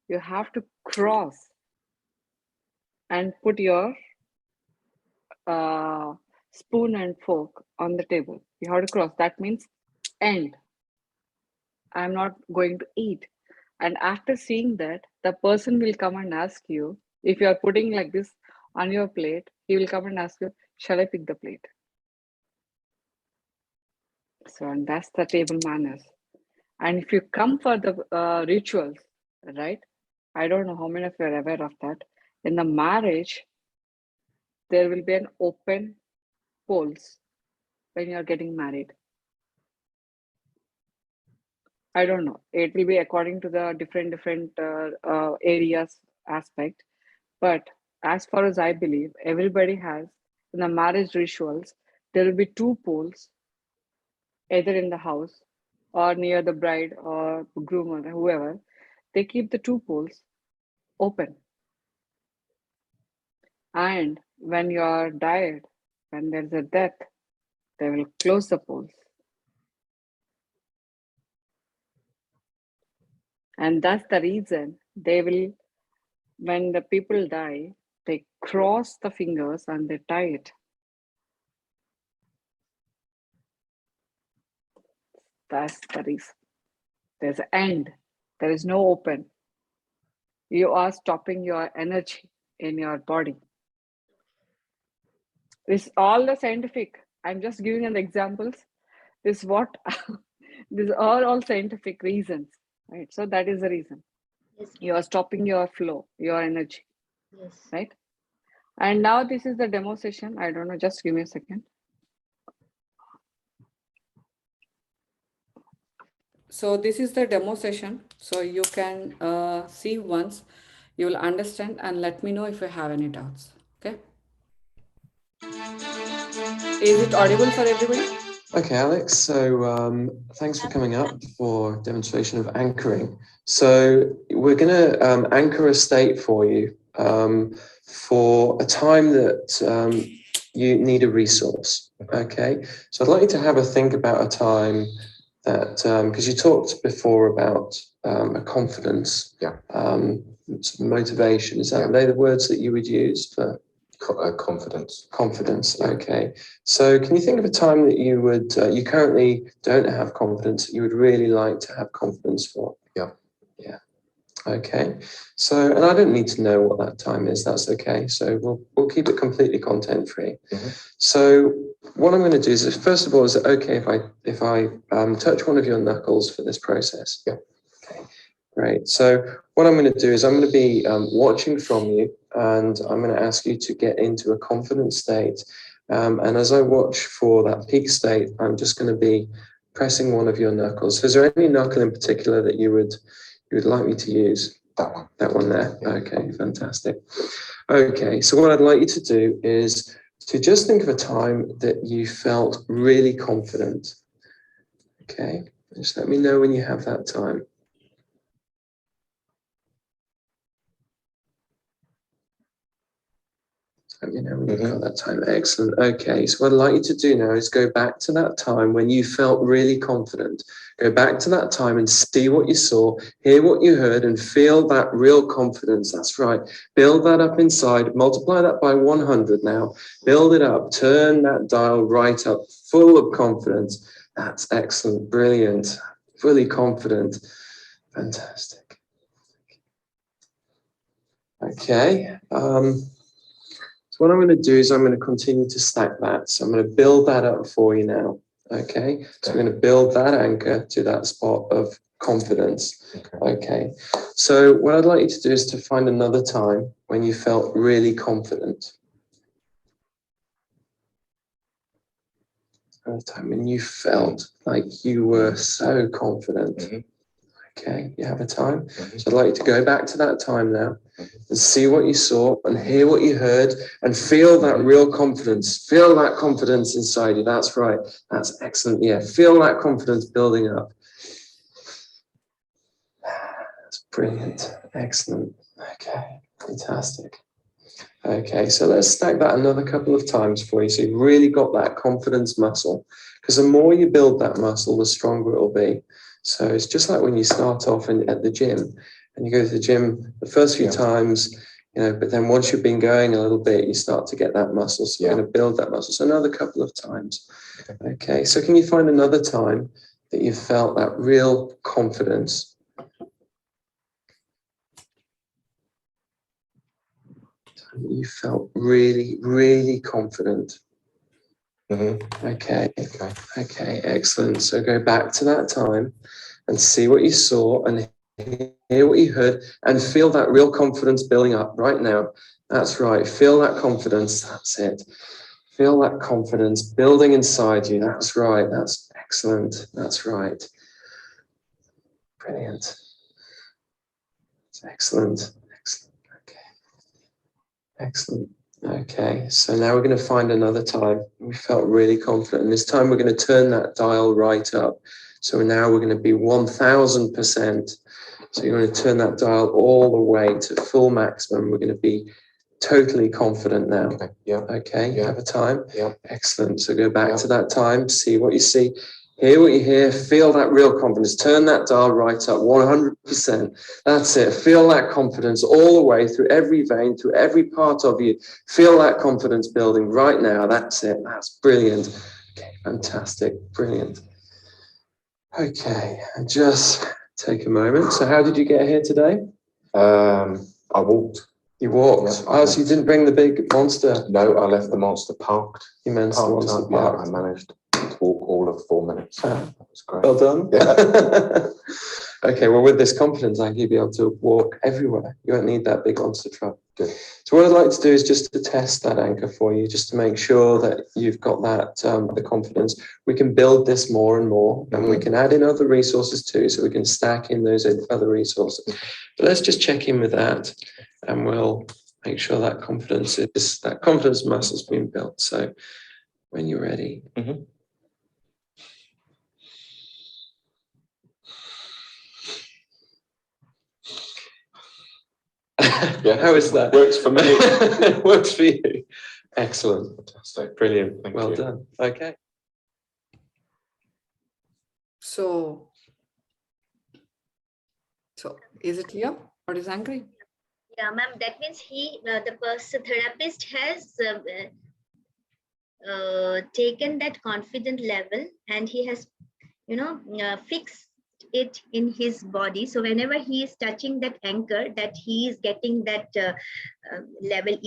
you have to cross and put your spoon and fork on the table. You have to cross. That means end. I'm not going to eat. And after seeing that, the person will come and ask you, if you are putting like this on your plate, he will come and ask you, shall I pick the plate? So, and that's the table manners. And if you come for the rituals, right? I don't know how many of you are aware of that. In the marriage, there will be an open polls when you are getting married. I don't know. It will be according to the different areas aspect. But as far as I believe, everybody has in the marriage rituals, there will be two poles, either in the house or near the bride or groom or whoever. They keep the two poles open. And when you are died, when there's a death, they will close the poles. And that's the reason they will, when the people die, they cross the fingers and they tie it. That's the reason. There's an end. There is no open. You are stopping your energy in your body. This all the scientific. I'm just giving an examples. This what these are all scientific reasons, right? So that is the reason. Yes. You are stopping your flow, your energy. Yes. Right? And now this is the demo session. I don't know, just give me a second. So this is the demo session. So you can see once, you will understand and let me know if you have any doubts. Okay. Is it audible for everybody? Okay, Alex. So thanks for coming up for demonstration of anchoring. So we're going to anchor a state for you for a time that you need a resource. Okay. So I'd like you to have a think about a time that, because you talked before about a confidence, motivation. Is that are they the words that you would use for? Confidence. Confidence. Okay. So, can you think of a time that you would, you currently don't have confidence that you would really like to have confidence for? Yeah. Yeah. Okay. So, and I don't need to know what that time is. That's okay. So we'll keep it completely content free. Mm-hmm. So, what I'm going to do is, first of all, is it okay if I touch one of your knuckles for this process? Yeah. Okay. Great. So what I'm going to do is I'm going to be watching from you, and I'm going to ask you to get into a confident state. And as I watch for that peak state, I'm just going to be pressing one of your knuckles. Is there any knuckle in particular that you would like me to use? That one. That one there. Yeah. Okay, fantastic. Okay, so what I'd like you to do is to just think of a time that you felt really confident. Okay, just let me know when you have that time. Let me know when you've got that time. Excellent. Okay, so what I'd like you to do now is go back to that time when you felt really confident. Go back to that time and see what you saw, hear what you heard, and feel that real confidence. That's right. Build that up inside. Multiply that by 100 now. Build it up. Turn that dial right up, full of confidence. That's excellent. Brilliant. Fully confident. Fantastic. Okay. So what I'm going to do is I'm going to continue to stack that. So I'm going to build that up for you now. Okay. So I'm going to build that anchor to that spot of confidence. Okay. So what I'd like you to do is to find another time when you felt really confident. Another time when you felt like you were so confident. Mm-hmm. Okay, you have a time. Mm-hmm. So I'd like you to go back to that time now and see what you saw and hear what you heard and feel that real confidence. Feel that confidence inside you. That's right. That's excellent. Yeah, feel that confidence building up. That's brilliant. Excellent. Okay, fantastic. Okay, so let's stack that another couple of times for you. So you've really got that confidence muscle, because the more you build that muscle, the stronger it will be. So it's just like when you start off at the gym and you go to the gym the first few times, you know, but then once you've been going a little bit, you start to get that muscle. So you're going to build that muscle. So another couple of times. Okay. So can you find another time that you felt that real confidence? You felt really, really confident. Okay, excellent. So go back to that time and see what you saw and hear what you heard and feel that real confidence building up right now. That's right. Feel that confidence. That's it. Feel that confidence building inside you. That's right. That's excellent. That's right. Brilliant. That's excellent. Excellent. Okay. Excellent. Okay, so now we're going to find another time we felt really confident, and this time we're going to turn that dial right up. So now we're going to be 1000%. So you're going to turn that dial all the way to full maximum. We're going to be totally confident now. Okay. Have a time. Excellent. So go back to that time, see what you see, hear what you hear, feel that real confidence. Turn that dial right up, 100%. That's it. Feel that confidence all the way through every vein, through every part of you. Feel that confidence building right now. That's it. That's brilliant. Okay, fantastic. Brilliant. Okay, and just take a moment. So how did you get here today? I walked. You walked? Yeah, so you didn't bring the big monster? No, I left the monster parked. You meant the monster parked. I managed to walk all of 4 minutes. That was great. Well done. Yeah. Okay, well, with this confidence, I think you'll be able to walk everywhere. You won't need that big monster truck. Good. So what I'd like to do is just to test that anchor for you, just to make sure that you've got that the confidence. We can build this more and more, and we can add in other resources too, so we can stack in those other resources. But let's just check in with that, and we'll make sure that confidence muscle's been built. So when you're ready. How is that? Works for me. Works for you. Excellent. Fantastic. Brilliant. Thank Well you. done. Okay. So is it clear? What is angry? Yeah, ma'am. That means the therapist has taken that confident level and he has, fixed it in his body. So whenever he is touching that anchor, that he is getting that level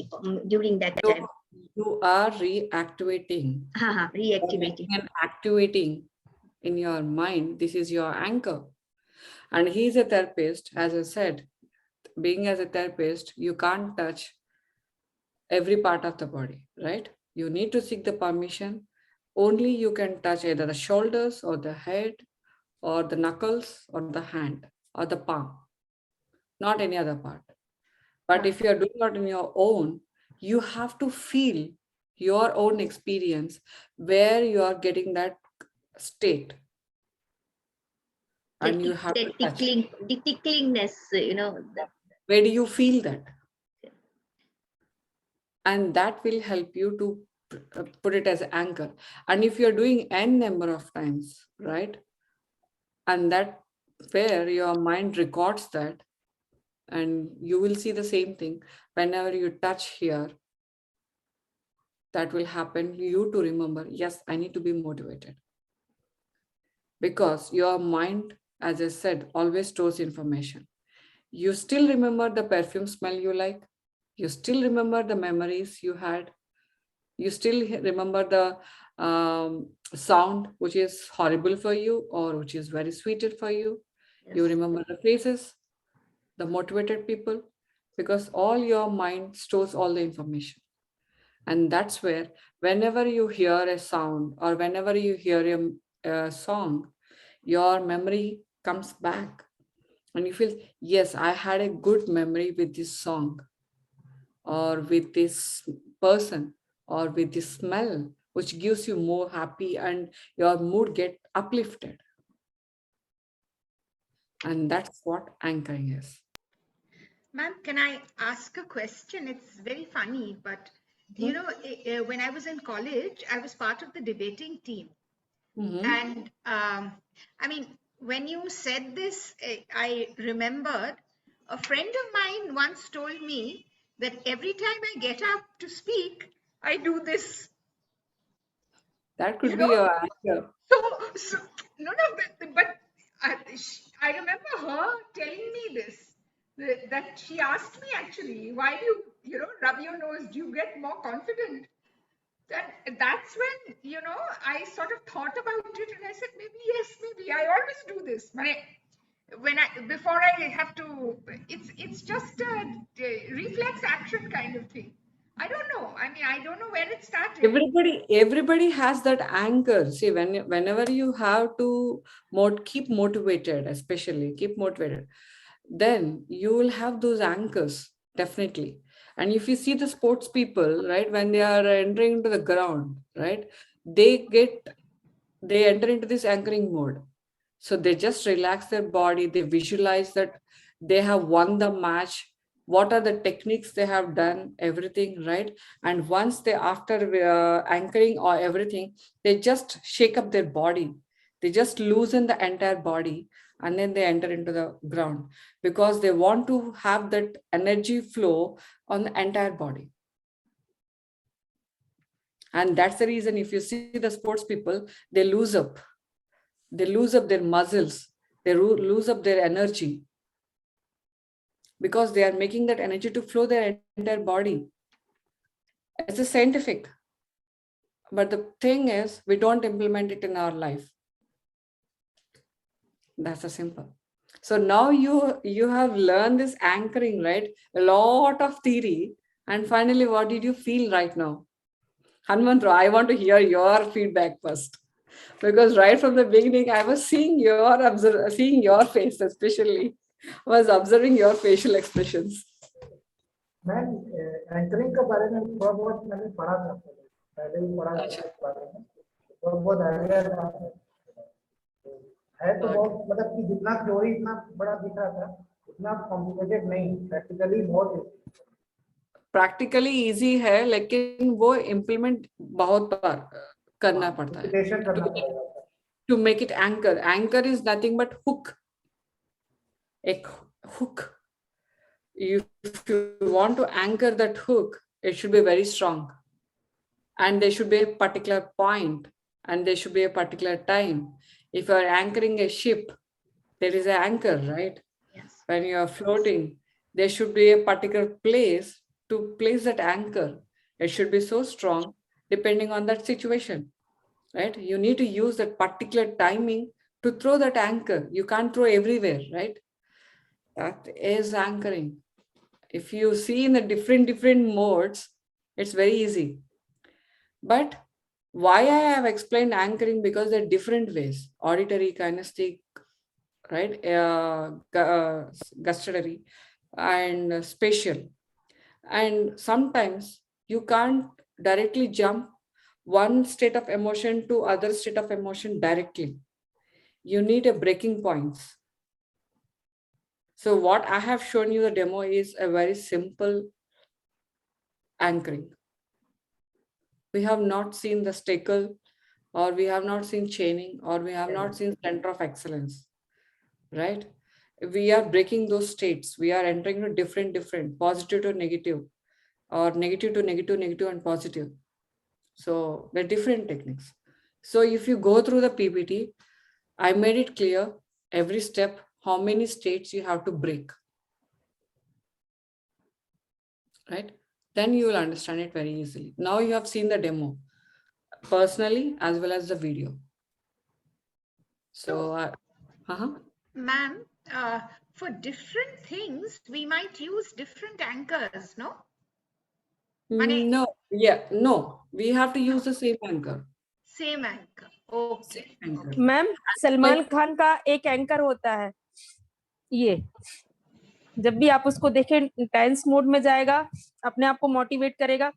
during that time. You are reactivating. Reactivating. And activating in your mind. This is your anchor. And he is a therapist, as I said. Being as a therapist, you can't touch every part of the body, right? You need to seek the permission. Only you can touch either the shoulders or the head or the knuckles or the hand or the palm, not any other part. But if you are doing it on your own, you have to feel your own experience where you are getting that state. And you have to touch. The ticklingness, Where do you feel that? And that will help you to put it as an anchor. And if you're doing n number of times, right? And that where your mind records that, and you will see the same thing whenever you touch here, that will happen you to remember, yes, I need to be motivated. Because your mind, as I said, always stores information. You still remember the perfume smell you like. You still remember the memories you had. You still remember the sound which is horrible for you or which is very sweeted for you. Yes. You remember the faces, the motivated people, because all your mind stores all the information. And that's where whenever you hear a sound or whenever you hear a song, your memory comes back. And you feel, yes, I had a good memory with this song or with this person or with this smell, which gives you more happy and your mood get uplifted. And that's what anchoring is. Ma'am, can I ask a question? It's very funny, but you know, when I was in college, I was part of the debating team. And I mean, when you said this, I remembered a friend of mine once told me that every time I get up to speak, I do this. That could You be know? your answer. So no, but I remember her telling me this, that she asked me actually, why do you know, rub your nose? Do you get more confident? That's when, you know, I sort of thought about it and I said, maybe yes, maybe I always do this. Before I have to, it's just a reflex action kind of thing. I don't know. I mean, I don't know when it started. Everybody has that anchor. See, whenever you have to keep motivated, especially keep motivated, then you will have those anchors, definitely. And if you see the sports people, right, when they are entering into the ground, right, they enter into this anchoring mode. So they just relax their body, they visualize that they have won the match, what are the techniques they have done, everything, right? And once they, after anchoring or everything, they just shake up their body, they just loosen the entire body, and then they enter into the ground, because they want to have that energy flow on the entire body. And that's the reason, if you see the sports people, they lose up their muscles, they lose up their energy, because they are making that energy to flow their entire body. It's a scientific, but the thing is, we don't implement it in our life. That's a simple. So now you have learned this anchoring, right? A lot of theory, and finally, what did you feel right now? Hanmantra, I want to hear your feedback first, because right from the beginning, I was seeing your face, especially was observing your facial expressions. Ma'am anchoring के बारे में थोड़ा बहुत मैंने पढ़ा था, पहले ही पढ़ा था इस बारे में, थोड़ा बहुत आइडिया है तो बहुत, मतलब कि जितना थ्योरी इतना बड़ा दिख रहा था उतना कॉम्प्लिकेटेड नहीं, प्रैक्टिकली बहुत प्रैक्टिकली इजी है, लेकिन वो इम्प्लीमेंट बहुत बार करना पड़ता है to make it anchor. Anchor is nothing but hook. एक hook, if you want to anchor that hook, it should be very strong, and there should be a particular point, and there should be a particular time. If you are anchoring a ship, there is an anchor, right? Yes. When you are floating, there should be a particular place to place that anchor. It should be so strong depending on that situation, right? You need to use that particular timing to throw that anchor. You can't throw everywhere, right? That is anchoring. If you see in the different modes, it's very easy. But why I have explained anchoring, because there are different ways: auditory, kinesthetic, right? Gustatory, and spatial. And sometimes you can't directly jump one state of emotion to other state of emotion directly. You need a breaking points. So what I have shown you the demo is a very simple anchoring. We have not seen the stacle, or we have not seen chaining, or we have not seen center of excellence, right? We are breaking those states. We are entering to different, positive to negative, or negative to negative, negative and positive. So they're different techniques. So if you go through the PPT, I made it clear every step, how many states you have to break, right? Then you will understand it very easily. Now you have seen the demo personally as well as the video. So, Ma'am, for different things, we might use different anchors, no? No, we have to use the same anchor. Same anchor. Okay. Ma'am Salman Khan का एक anchor होता है, ये जब भी आप उसको देखें टेंस मोड में जाएगा, अपने आप को मोटिवेट करेगा.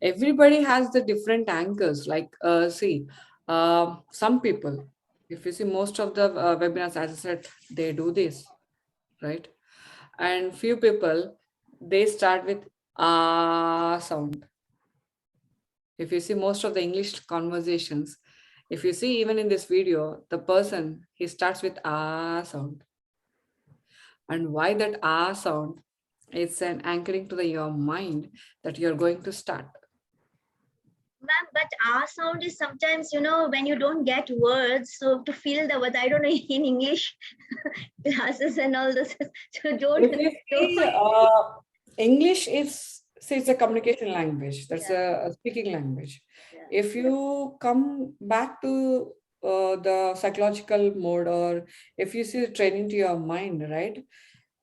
Everybody has the different anchors. Like, some people, if you see most of the webinars, as I said, they do this, right? And few people, they start with sound. If you see most of the English conversations, If you see, even in this video, the person, he starts with ah sound. And why that ah sound? It's an anchoring to your mind that you're going to start. Ma'am, but our sound is sometimes, when you don't get words, so to fill the words, I don't know in English classes and all this. So English is, say, it's a communication language. That's a speaking language. Yeah. If you come back to the psychological mode, or if you see the training to your mind, right?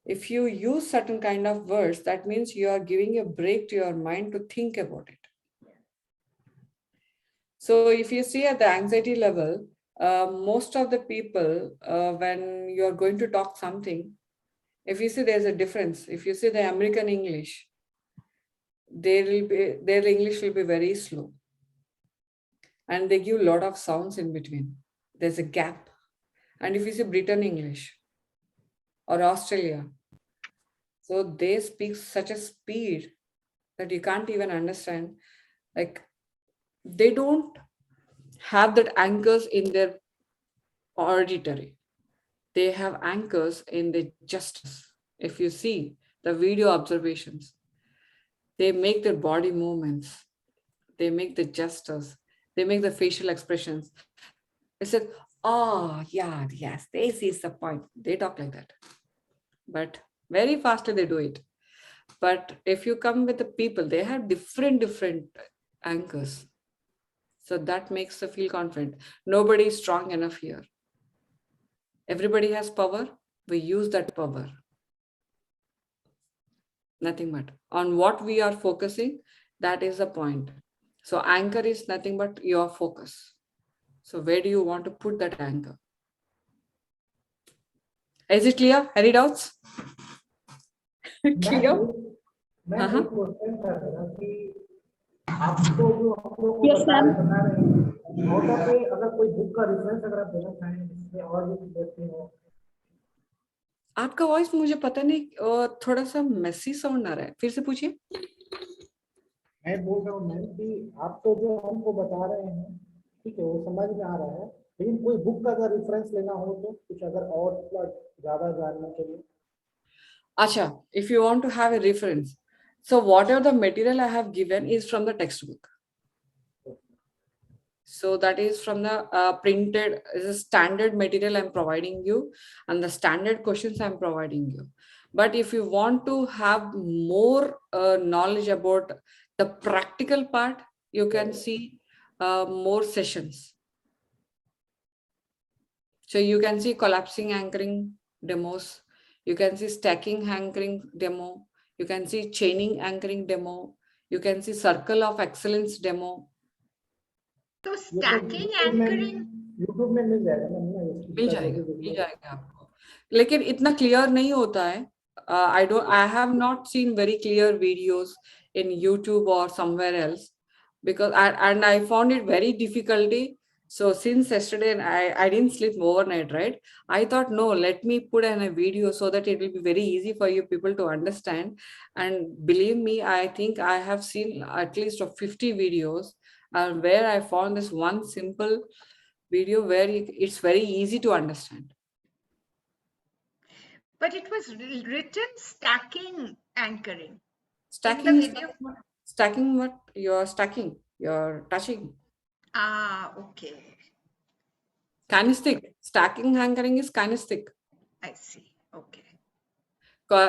If you use certain kind of words, that means you are giving a break to your mind to think about it. So if you see at the anxiety level, most of the people, when you're going to talk something, if you see there's a difference, if you see the American English, their English will be very slow. And they give a lot of sounds in between. There's a gap. And if you see Britain English or Australia, so they speak such a speed that you can't even understand. Like, they don't have that anchors in their auditory. They have anchors in the justice. If you see the video observations, they make their body movements, they make the gestures, they make the facial expressions. They said, oh yeah, yes, this is the point. They talk like that. But very fastly they do it. But if you come with the people, they have different anchors. So that makes them feel confident. Nobody is strong enough here. Everybody has power. We use that power. Nothing but on what we are focusing, that is the point. So anchor is nothing but your focus. So where do you want to put that anchor? Is it clear? Any doubts? Clear? मैं एक question कर रहा कि आपको जो आप लोगों को बता रहे हैं आउट ऑफ ए अगर कोई बुक का रेफरेंस अगर आप देना चाहें जिसमें और भी देखते हो. आपका वॉइस मुझे पता नहीं, थोड़ा सा मेसी साउंड आ रहा है, फिर से पूछिए. मैं बोल रहा हूँ मैम कि आप तो जो हमको बता रहे हैं ठीक है वो समझ में आ रहा है, लेकिन कोई बुक का अगर रेफरेंस लेना हो तो कुछ अगर और ज्यादा जानने के लिए. Acha, if you want to have a reference, so whatever the material I have given is from the textbook. So that is from the printed, is a standard material I'm providing you, and the standard questions I'm providing you. But if you want to have more knowledge about the practical part, you can see more sessions. So you can see collapsing anchoring demos. You can see stacking anchoring demo. You can see chaining anchoring demo. You can see circle of excellence demo. So stacking anchoring YouTube में मिल जाएगा ना? मिल जाएगा आपको, लेकिन इतना clear नहीं होता है. I have not seen very clear videos in YouTube or somewhere else, because I found it very difficulty. So since yesterday I didn't sleep overnight, right? I thought, no, let me put in a video so that it will be very easy for you people to understand. And believe me, I think I have seen at least 50 videos where I found this one simple video where it's very easy to understand. But it was written stacking anchoring. Stacking is stacking what you're stacking, you're touching. Okay. Kinesthetic. Stacking anchoring is kinesthetic. I see. Okay.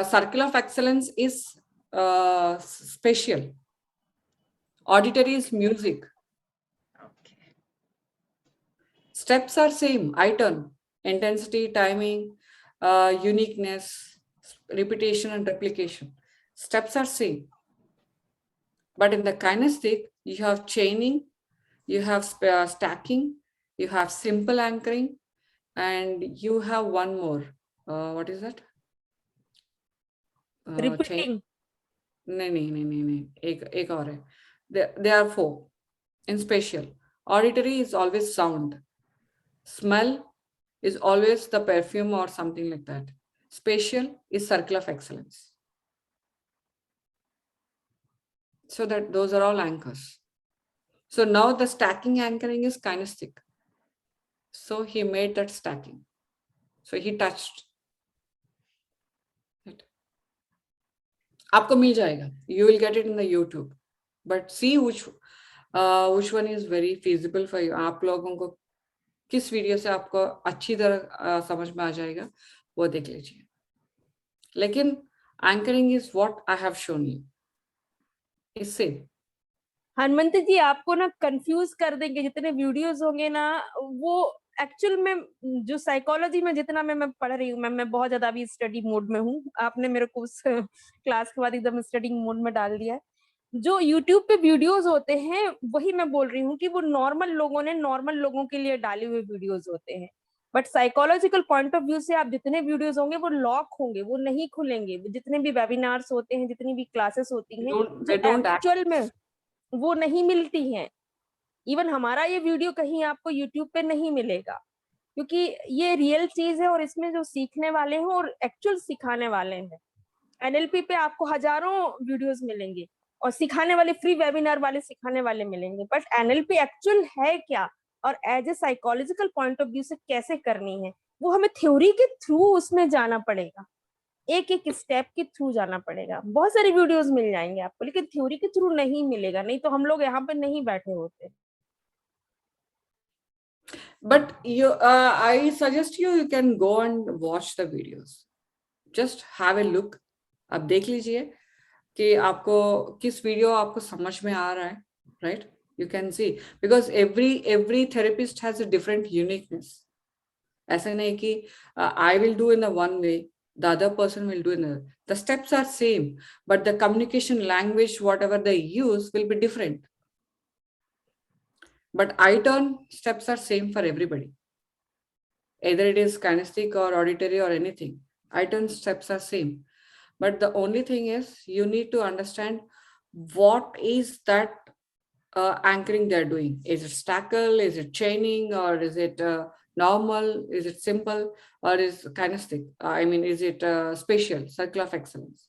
Circle of excellence is spatial. Auditory is music. Okay. Steps are same. I-turn, intensity, timing, uniqueness, repetition, and replication. Steps are same. But in the kinesthetic, you have chaining, you have stacking, you have simple anchoring, and you have one more. What is that? Repeating. No. Ek aur hai. There are 4 in spatial. Auditory is always sound. Smell is always the perfume or something like that. Spatial is circle of excellence. So that those are all anchors. So now the stacking anchoring is kinesthetic. So he made that stacking. So he touched. Right. आपको मिल जाएगा. You will get it in the YouTube. But see which one is very feasible for you. आप लोगों को किस video से आपको अच्छी तरह समझ में आ जाएगा वो देख लीजिए. लेकिन anchoring is what I have shown you. इससे हनुमंत जी आपको ना कंफ्यूज कर देंगे जितने वीडियोस होंगे ना, वो एक्चुअल में जो साइकोलॉजी में जितना मैं पढ़ रही हूँ, मैं बहुत ज्यादा अभी स्टडी मोड में हूँ. आपने मेरे को उस क्लास के बाद एकदम स्टडी मोड में डाल दिया है. जो यूट्यूब पे वीडियोस होते हैं वही मैं बोल रही हूँ कि वो नॉर्मल लोगों ने नॉर्मल लोगों के लिए डाले हुए वीडियोस होते हैं. But psychological point of view से आप जितने वीडियोस होंगे वो लॉक होंगे, वो नहीं खुलेंगे. जितने भी वेबिनार्स होते हैं, जितनी भी क्लासेस होती हैं, जो एक्चुअल में वो नहीं मिलती हैं. इवन हमारा ये वीडियो कहीं आपको यूट्यूब पे नहीं मिलेगा, क्योंकि ये रियल चीज है और इसमें जो सीखने वाले हैं और एक्चुअल सिखाने वाले हैं. एनएलपी पे आपको हजारों वीडियोस मिलेंगे और सिखाने वाले फ्री वेबिनार वाले सिखाने वाले मिलेंगे. बट एनएलपी एक्चुअल है क्या और as a psychological point of view से कैसे करनी है, वो हमें थ्योरी के थ्रू उसमें जाना पड़ेगा, एक एक स्टेप के थ्रू जाना पड़ेगा. बहुत सारी वीडियोस मिल जाएंगे आपको, लेकिन थ्योरी के थ्रू नहीं मिलेगा. नहीं तो हम लोग यहाँ पे नहीं बैठे होते. But I suggest you can go and watch the videos. Just have a look. आप देख लीजिए कि आपको किस वीडियो आपको समझ में आ रहा है, right? You can see because every therapist has a different uniqueness. ऐसा नहीं कि I will do in a one way, the other person will do in another. The steps are same, but the communication language, whatever they use, will be different. But I-turn steps are same for everybody. Either it is kinesthetic or auditory or anything. I-turn steps are same. But the only thing is you need to understand what is that anchoring they're doing. Is it stackle? Is it chaining? Or is it normal? Is it simple? Or is kinesthetic? Is it spatial, circle of excellence?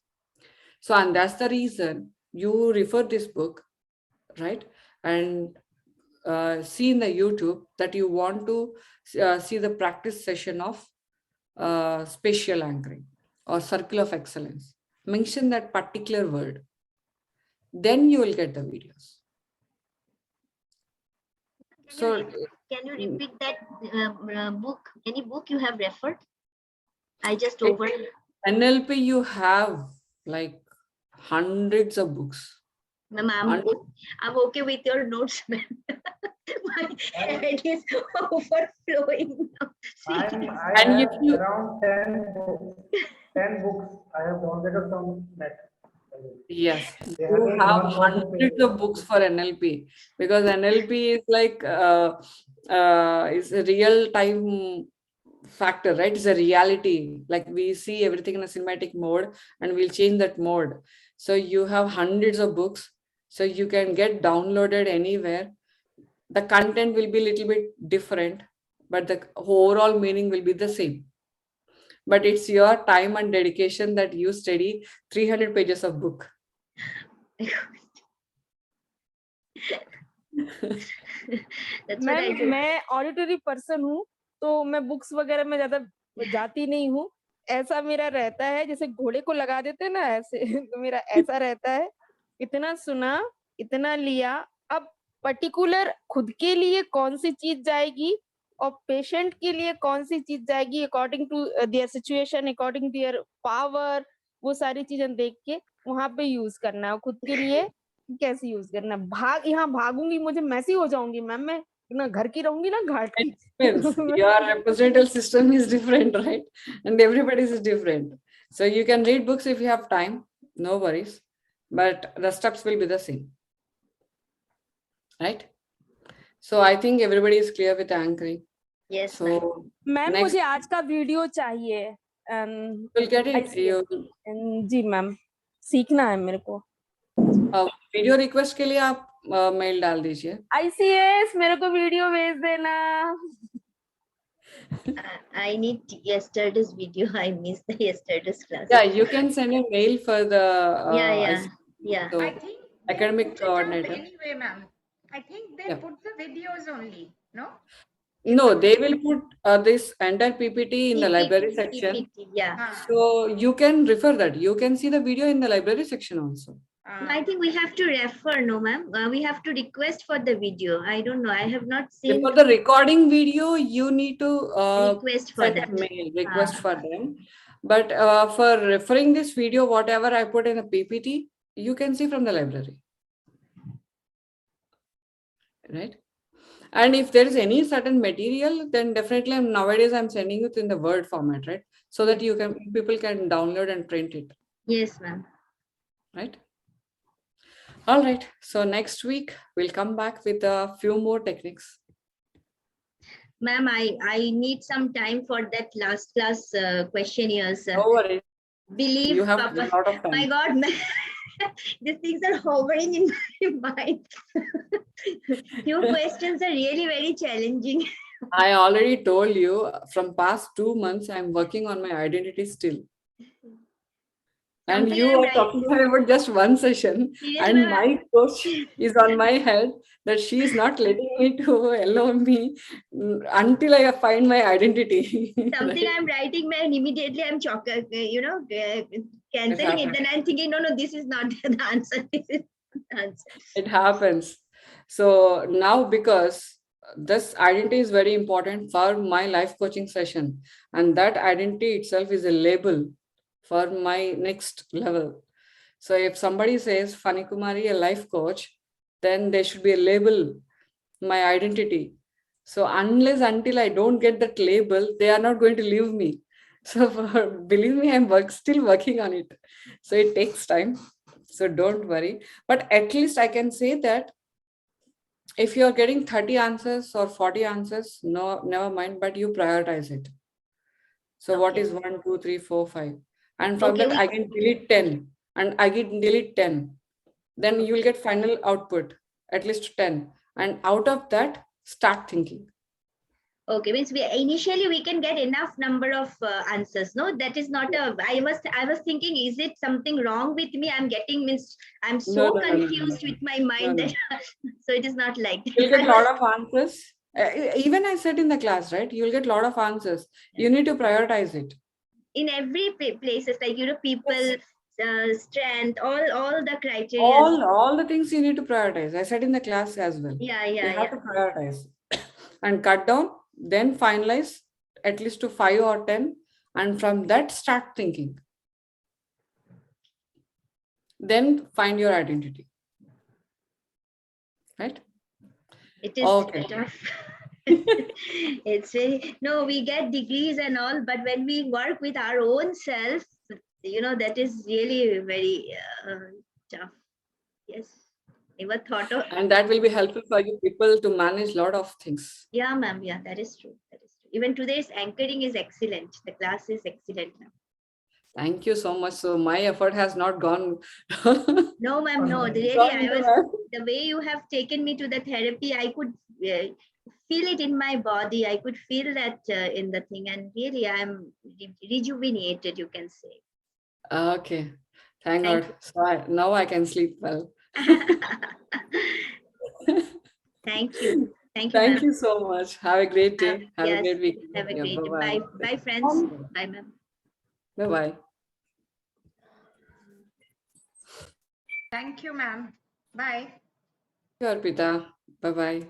So, and that's the reason you refer this book, right? And see in the YouTube that you want to see the practice session of spatial anchoring or circle of excellence. Mention that particular word. Then you will get the videos. So, can you repeat that book? Any book you have referred? I just over. NLP, you have like hundreds of books. Ma'am, I'm okay with your notes, ma'am. My head is overflowing now. I have around 10 books I have downloaded from net. Yes, you have hundreds of books for NLP because NLP is like is a real time factor, right? It's a reality. Like we see everything in a cinematic mode and we'll change that mode. So you have hundreds of books, so you can get downloaded anywhere. The content will be a little bit different, but the overall meaning will be the same. But it's your time and dedication that you study 300 pages of book. मैं auditory person हूँ, तो मैं books वगैरह में ज्यादा जाती नहीं हूँ. ऐसा मेरा रहता है जैसे घोड़े को लगा देते हैं ना, ऐसे तो मेरा ऐसा रहता है. इतना सुना, इतना लिया. अब पर्टिकुलर खुद के लिए कौन सी चीज जाएगी और पेशेंट के लिए कौन सी चीज जाएगी, according to their situation, according to their power, वो सारी चीजें देख के वहां पे यूज करना है. खुद के लिए कैसे यूज करना है. यहाँ भागूंगी, मुझे मैसी हो जाऊंगी मैम. मैं ना घर की रहूंगी ना घाट की. Your representative system is different, right? And everybody's is different. So you can read books if you have time, no worries. But the steps will be the same, right? So I think everybody is clear with anchoring. Yes. So ma'am मुझे आज का video चाहिए. We'll get it. Ji ma'am, सीखना है मेरे को. Video request के लिए आप मेल डाल दीजिए. ICS मेरे को वीडियो भेज देना. I need yesterday's video. I missed the yesterday's class. Yeah, you can send a mail for the yeah. So, I think academic coordinator. Anyway, ma'am, I think they put the videos only. No. No, they will put this entire PPT in the library PPT, section. yeah. So you can refer that. You can see the video in the library section also. No, I think we have to refer, no, ma'am. We have to request for the video. I don't know. I have not seen. For the recording video, you need to request for send that. a mail, request for them. But for referring this video, whatever I put in a PPT, you can see from the library. Right? And if there is any certain material, then definitely nowadays I'm sending it in the Word format, right? So that people can download and print it. Yes, ma'am. Right? All right. So next week we'll come back with a few more techniques. Ma'am, I need some time for that last class questionnaires. No worries. Believe You have Papa. a lot of time. My God, these things are hovering in my mind. Few questions are really very challenging. I already told you from past 2 months, I'm working on my identity still. And you are talking about just one session, and my coach is on my head that she is not letting me to allow me until I find my identity. Something right? I'm writing, man, immediately I'm canceling it. Then I'm thinking, no, this is not the answer. This is the answer. It happens. So now, because this identity is very important for my life coaching session, and that identity itself is a label for my next level. So if somebody says Fani Kumari, a life coach, then there should be a label, my identity. So until I don't get that label, they are not going to leave me. So believe me, I'm still working on it. So it takes time. So don't worry. But at least I can say that if you're getting 30 answers or 40 answers, no, never mind, but you prioritize it. So what is 1, 2, 3, 4, 5? And from that, I can delete 10 and I can delete 10. Then you will get final output, at least 10. And out of that, start thinking. Okay, means initially we can get enough number of answers. No, that is not a. I was thinking, is it something wrong with me? I'm so confused with my mind that so it is not like that. You'll get a lot of answers. Even I said in the class, right? You'll get a lot of answers. You need to prioritize it. In every places, like people, strength, all the criteria. All the things you need to prioritize. I said in the class as well. You have to prioritize and cut down. Then finalize at least to 5 or 10, and from that start thinking. Then find your identity. Right? It is tough. It's very, no, we get degrees and all, but when we work with our own self, that is really very tough. Yes. Never thought of. And that will be helpful for you people to manage a lot of things. Yeah, ma'am. Yeah, that is true. Even today's anchoring is excellent. The class is excellent, ma'am. Thank you so much. So my effort has not gone. No, ma'am. No, really, the way you have taken me to the therapy, I could feel it in my body. I could feel that in the thing, and really, I'm rejuvenated, you can say. Okay. Thank God. So now I can sleep well. Thank you. Thank you so much. Have a great day. Have a great week. Have a great day. Bye. Bye, friends. Bye, ma'am. Bye-bye. Thank you, ma'am. Bye. Arpita. Bye-bye.